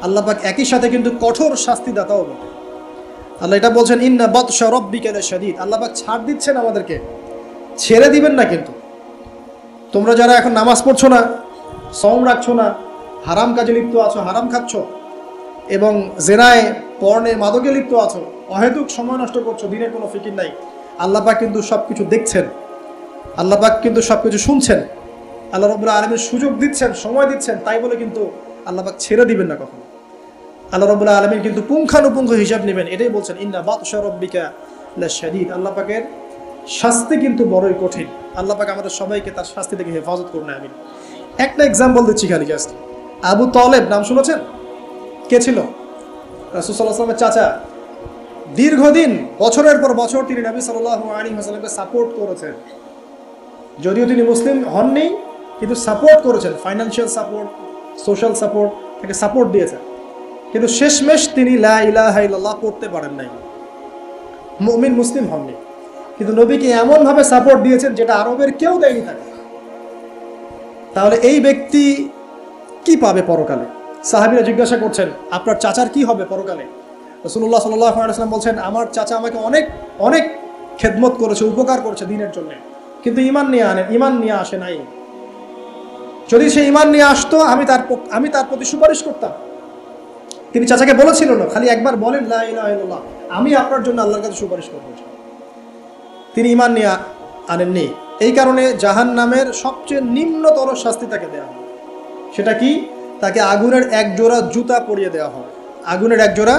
আল্লাহ পাক একই সাথে কিন্তু কঠোর শাস্তিদাতাও বটে। আল্লাহ এটা বলছেন ইন্না বাতশা রাব্বিকা লাশাদীদ। আল্লাহ পাক ছাড় দিচ্ছেন আমাদেরকে, ছেড়ে দিবেন না কিন্তু। তোমরা যারা এখন নামাজ পড়ছো না, সওম রাখছো না, হারাম কাজে লিপ্ত আছো, হারাম খাচ্ছ, এবং জেনায়, পর্নে, মাদকে লিপ্ত আছো, অহেতুক সময় নষ্ট করছো, দিনের কোনো ফিকির নাই, আল্লাহ পাক কিন্তু সব কিছু দেখছেন, আল্লাহ পাক কিন্তু সব কিছু শুনছেন। আল্লাহ রাব্বুল আলামিন সুযোগ দিচ্ছেন, সময় দিচ্ছেন, তাই বলে কিন্তু আল্লাহ পাক ছেড়ে দিবেন না কখনো। আল্লাহ রাব্বুল আলামিন কিন্তু পুঙ্খানুপুঙ্খ হিসাব নেবেন। এটাই বলছেন ইন্না বাতশা রাব্বিকা লাশাদীদ। আল্লাহ পাকের শাস্তি কিন্তু বড়ই কঠিন। আল্লাহ পাক আমাদের সবাইকে তার শাস্তি থেকে হেফাজত করুন, আমিন। একটা এক্সাম্পল দিচ্ছি খালি, জাস্ট। আবু তালেব নাম শুনেছেন? কে ছিল? রাসূল সাল্লাল্লাহু আলাইহি ওয়াসাল্লামের চাচা। দীর্ঘদিন, বছরের পর বছর তিনি নবী সাল্লাল্লাহু আলাইহি ওয়াসাল্লামকে সাপোর্ট করেছেন। যদিও তিনি মুসলিম হননি, কিন্তু সাপোর্ট করেছেন, ফাইন্যান্সিয়াল সাপোর্ট, সোশ্যাল সাপোর্ট, তাকে সাপোর্ট দিয়েছেন। কিন্তু শেষমেশ তিনি লা ইলাহা ইল্লাল্লাহ পড়তে পারেন নাই, মুমিন মুসলিম হননি। কিন্তু নবীকে এমনভাবে সাপোর্ট দিয়েছেন যেটা আরবের কেউ দেয়নি তাকে। তাহলে এই ব্যক্তি কি পাবে পরকালে? সাহাবীরা জিজ্ঞাসা করছেন, আপনার চাচার কি হবে পরকালে? রাসূলুল্লাহ সাল্লাল্লাহু আলাইহি ওয়াসাল্লাম বলছেন, আমার চাচা আমাকে অনেক অনেক খেদমত করেছে, উপকার করেছে দিনের জন্য, কিন্তু ঈমান নিয়ে আসে নাই। যদি সে ঈমান নিয়ে আসতো আমি তার প্রতি সুপারিশ করতাম। তিনি চাচাকে বলেছিল না, খালি একবার বলেন লা ইলাহা ইল্লাল্লাহ, আমি আপনার জন্য আল্লাহর কাছে সুপারিশ করব। তিনি ঈমান নিয়ে আনেননি। এই কারণে জাহান্নামের সবচেয়ে নিম্নতর শাস্তি তাকে দেওয়া হয়। সেটা কি? তাকে আগুনের এক জোড়া জুতা পরিয়ে দেওয়া হয়। আগুনের এক জোড়া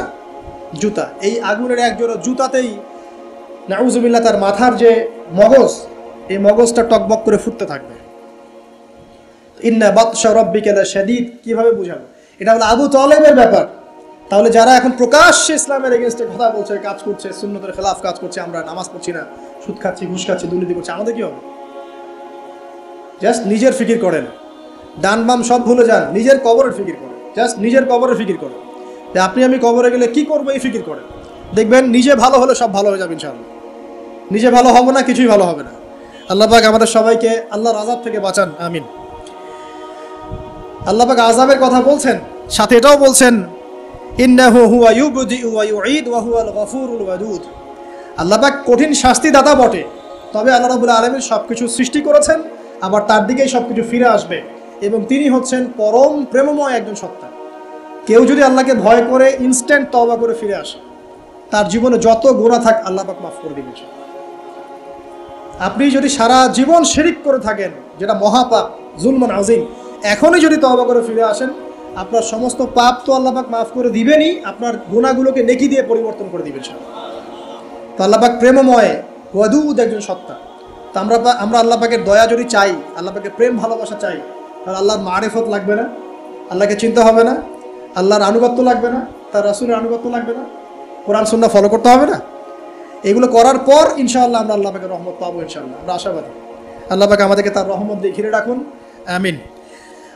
জুতা। এই আগুনের এক জোড়া জুতাতেই নাউজুবিল্লাহ তার মাথার যে মগজ, এই মগজটা টকবক করে ফুটতে থাকবে। ইন্না বাতশা রাব্বিকা লাশাদীদ কিভাবে বুঝাবো? এটা হলো আবু তালেবের ব্যাপার। তাহলে যারা এখন প্রকাশ্যে ইসলামের এগেইনস্টে কথা বলছে, কাজ করছে, সুন্নতের খেলাফ কাজ করছে, আমরা নামাজ পড়ছি না, সুদ খাচ্ছি, ঘুষ খাচ্ছি, দুর্নীতি করছি, আমাদের কি হবে? জাস্ট নিজের ফিকির করেন, ডান বাম সব ভুলে যান, নিজের কবরের ফিকির করেন। জাস্ট নিজের কবরের ফিকির করেন যে আমি কবরে গেলে কি করবো, এই ফিকির করেন। দেখবেন নিজে ভালো হলে সব ভালো হয়ে যাবে ইনশাআল্লাহ। নিজে ভালো হবে না, কিছুই ভালো হবে না। আল্লাহ পাক আমাদের সবাইকে আল্লাহর আযাব থেকে বাঁচান, আমিন। আল্লাহ পাক আযাবের কথা বলছেন, সাথে এটাও বলছেন ইন্নাহু হুয়া ইউবদিউ ওয়া ইউঈদ ওয়া হুয়াল গফুরুল ওয়াদুদ। আল্লাহ পাক কঠিন শাস্তিদাতা বটে, তবে আল্লাহ রাব্বুল আলামিন সবকিছু সৃষ্টি করেছেন, আবার তার দিকেই সবকিছু ফিরে আসবে, এবং তিনি হচ্ছেন পরম প্রেমময় একজন সত্তা। কেউ যদি আল্লাহকে ভয় করে ইনস্ট্যান্ট তওবা করে ফিরে আসে, তার জীবনে যত গুনাহ থাক আল্লাহ পাক মাফ করে দিবেন। আপনি যদি সারা জীবন শিরক করে থাকেন, যেটা মহাপাপ, জুলমান আযীম, এখনই যদি তওবা করে ফিরে আসেন, আপনার সমস্ত পাপ তো আল্লাহ পাক মাফ করে দিবেনই, আপনার গুনাহগুলোকে নেকি দিয়ে পরিবর্তন করে দিবেন। তো আল্লাহ পাক প্রেমময়, ওয়াদুদ একজন সত্তা। তো আমরা আল্লাহ পাকের দয়া যদি চাই, আল্লাহ পাকের প্রেম ভালোবাসা চাই, তাহলে আল্লাহর মারিফত লাগবে না, আল্লাহকে চিনতে হবে না, আল্লাহর আনুগত্য লাগবে না, তার রাসূলের আনুগত্য লাগবে না, কোরআন সুন্নাহ ফলো করতে হবে না। এগুলো করার পর ইনশাআল্লাহ আমরা আল্লাহ পাকের রহমত পাবো, ইনশাআল্লাহ আমরা আশাবাদী। আল্লাহ পাক আমাদেরকে তার রহমত দিয়ে ঘিরে রাখুন, আমিন।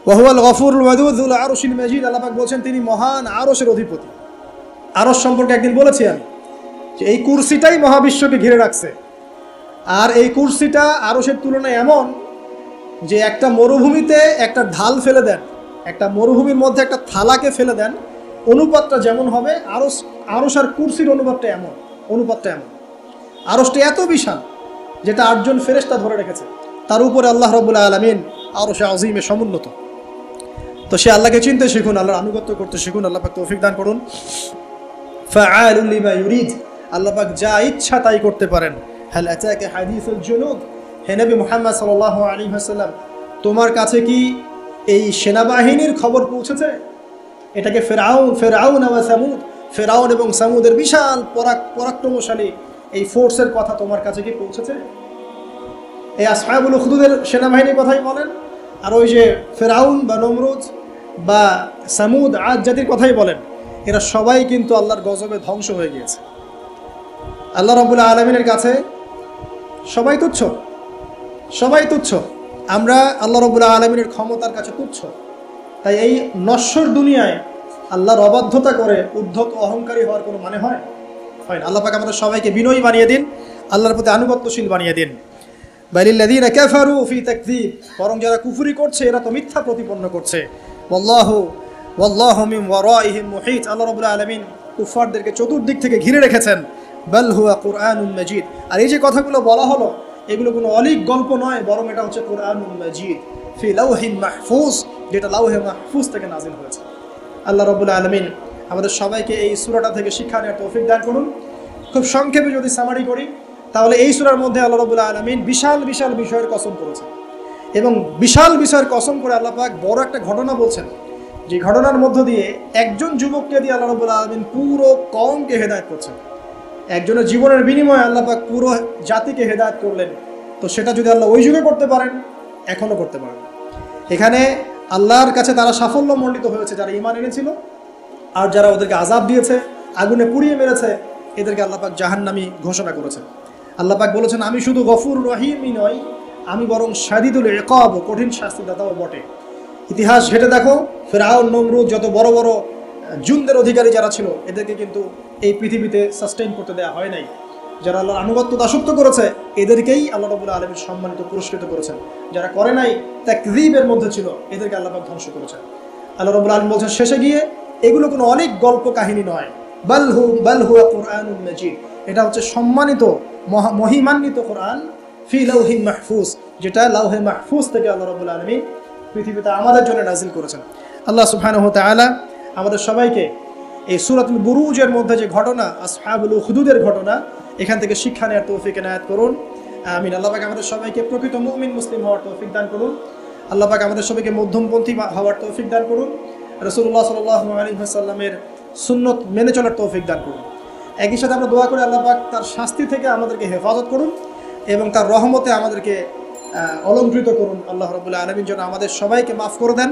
ওয়া হুয়াল গফুরুল ওয়াদুদ যুল আরশিল মাজিদ। আল্লাহ পাক বলেন তিনি মহান আরশের অধিপতি। আরশ সম্পর্কে একদিন বলেছি আমি যে এই কুরসিটাই মহাবিশ্বকে ঘিরে রাখছে, আর এই কুরসিটা আরশের তুলনায় এমন যে একটা মরুভূমিতে একটা ঢাল ফেলে দেন, একটা মরুভূমির মধ্যে একটা থালাকে ফেলে দেন, অনুপাতটা যেমন হবে, আরশ আর কুরসির অনুপাতটা এমন। আরশটা এত বিশাল যেটা 8 জন ফেরেশতা ধরে রেখেছে, তার উপরে আল্লাহ রাব্বুল আলামিন আরশে আযীমে সমুন্নত। তো সে আল্লাহকে চিনতে শিখুন, আল্লাহর আনুগত্য করতে শিখুন। আল্লাহ পাক তৌফিক দান করুন। ফাআলুল লিমা ইউরিদ, আল্লাহ পাক যা ইচ্ছা তাই করতে পারেন। হাল আতাকা হাদিসুল জুনুদ, হে নবী মুহাম্মদ সাল্লাল্লাহু আলাইহি ওয়াসাল্লাম, তোমার কাছে কি এই সেনাবাহিনীর খবর পৌঁছেছে? এটাকে ফেরাউন ওয়া সামুদ, ফেরাউন এবং সামুদের বিশাল পরাক্রমশালী এই ফোর্সের কথা তোমার কাছে কি পৌঁছেছে? এই আসহাবুল উখদুদের সেনাবাহিনীর কথাই বলেন, আর ওই যে ফেরাউন বা নমরুদ বা সামুদ, আদ জাতির কথাই বলেন, এরা সবাই কিন্তু আল্লাহর গজবে ধ্বংস হয়ে গিয়েছে। আল্লাহ রাব্বুল আলামিনের কাছে সবাই তুচ্ছ। আমরা আল্লাহ রাব্বুল আলামিনের ক্ষমতার কাছে তুচ্ছ। তাই এই নশ্বর দুনিয়ায় আল্লাহর অবাধ্যতা করে উদ্ধত অহংকারী হওয়ার কোনো মানে হয় না। আল্লাহ পাক আমাদের সবাইকে বিনয়ী বানিয়ে দিন, আল্লাহর প্রতি আনুগত্যশীল বানিয়ে দিন। বালিল্লাযীনা কাফারু ফি তাকযীব, বরং যারা কুফরি করছে এরা তো মিথ্যা প্রতিপন্ন করছে। ওয়াল্লাহু মিন ওয়ারাইহিম মুহিত, আল্লাহ রাব্বুল আলামিন কুফারদেরকে চতুর্দিক থেকে ঘিরে রেখেছেন। বাল হুয়া কুরআনুন মাজিদ, আর এই যে কথাগুলো বলা হলো এগুলো কোনো অলীক গল্প নয়, বরং এটা হচ্ছে কুরআনুন মাজিদ ফি লাওহিন মাহফুজ, যেটা লাওহে মাহফুজ থেকে নাযিল হয়েছে। আল্লাহ রাব্বুল আলামিন আমাদের সবাইকে এই সূরাটা থেকে শিক্ষা নেওয়ার তৌফিক দান করুন। খুব সংক্ষেপে যদি সামারি করি, তাহলে এই সূরার মধ্যে আল্লাহ রাব্বুল আলামিন বিশাল বিশাল বিষয়ের কসম করেছেন, এবং বিশাল বিষয়ের কসম করে আল্লাহ পাক বড় একটা ঘটনা বলছেন, যে ঘটনার মধ্য দিয়ে একজন যুবককে দিয়ে আল্লাহ রাব্বুল আলামিন পুরো কওমকে হেদায়েত করছেন। একজনের জীবনের বিনিময়ে আল্লাহ পাক পুরো জাতিকে হেদায়েত করলেন। তো সেটা যদি আল্লাহ ওই যুগে করতে পারেন, এখনও করতে পারেন। এখানে আল্লাহর কাছে তারা সাফল্য মণ্ডিত হয়েছে যারা ঈমান এনেছিল, আর যারা ওদেরকে আযাব দিয়েছে, আগুনে পুড়িয়ে মেরেছে, এদেরকে আল্লাহ পাক জাহান্নামী ঘোষণা করেছেন। আল্লাহ পাক বলেছেন আমি শুধু গফুর রহিমই নই, আমি বরং শাদীদুল ইকাব, কঠিন শাস্তিদাতাও বটে। ইতিহাস ঘেটে দেখো, ফিরআউন, নমরুদ, যত বড় বড় জুনদের অধিকারী যারা ছিল, এদেরকে কিন্তু এই পৃথিবীতে সাস্টেইন করতে দেওয়া হয় নাই। যারা আল্লাহর আনুগত্য দাসত্ব করেছে, এদেরকেই আল্লাহ রাব্বুল আলামিন সম্মানিত, পুরস্কৃত করেছেন। যারা করে নাই, তাকযীবের মধ্যে ছিল, এদেরকে আল্লাহ পাক ধ্বংস করেছেন। আল্লাহ রাব্বুল আলামিন বলছেন শেষে গিয়ে, এগুলো কোনো অনেক গল্প কাহিনী নয়, বাল হুয়া কুরআনুন মাজিদ, এটা হচ্ছে সম্মানিত, মহিমান্বিত কোরআন, ফি লাউহিন মাহফুজ, যেটা লাউহে মাহফুজ থেকে আল্লাহ রাব্বুল আলামিন পৃথিবীতে আমাদের জন্য নাজিল করেছেন। আল্লাহ সুবহানাহু ওয়া তাআলা আমাদের সবাইকে এই সূরাতুল বুরুজের মধ্যে যে ঘটনা, আসহাবুল উখদুদের ঘটনা, এখান থেকে শিক্ষা নেওয়ার তৌফিক এনায়েত করুন, আমিন। আল্লাহ পাক আমাদের সবাইকে প্রকৃত মুমিন মুসলিম হওয়ার তৌফিক দান করুন। আল্লাহ পাক আমাদের সবাইকে মধ্যমপন্থী হওয়ার তৌফিক দান করুন। রাসূলুল্লাহ সাল্লাল্লাহু আলাইহি ওয়াসাল্লামের সুন্নত মেনে চলার তৌফিক দান করুন। একই সাথে আমরা দোয়া করি, আল্লাহ পাক তার শাস্তি থেকে আমাদেরকে হেফাজত করুন এবং তার রহমতে আমাদেরকে অলঙ্কৃত করুন। আল্লাহ রাব্বুল আলামিন যেন আমাদের সবাইকে মাফ করে দেন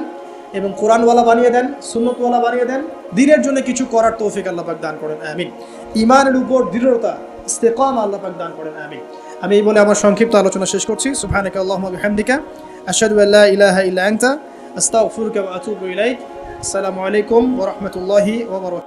এবং কোরআনওয়ালা বানিয়ে দেন, সুন্নতওয়ালা বানিয়ে দেন, দ্বীনের জন্য কিছু করার তৌফিক আল্লাহ পাক দান করেন, আমিন। ঈমানের উপর দৃঢ়তা, ইস্তেকামা আল্লাহ পাক দান করেন, আমিন। আমি এই বলে আমার সংক্ষিপ্ত আলোচনা শেষ করছি। সুবহানাকা আল্লাহুম্মা বিহামদিকা, আশহাদু আল্লা ইলাহা ইল্লা আনতা, আস্তাগফিরুকা ওয়া আতুবু ইলাইক। আসসালামু আলাইকুম ওয়া রাহমাতুল্লাহি ওয়া বারাকাতুহু।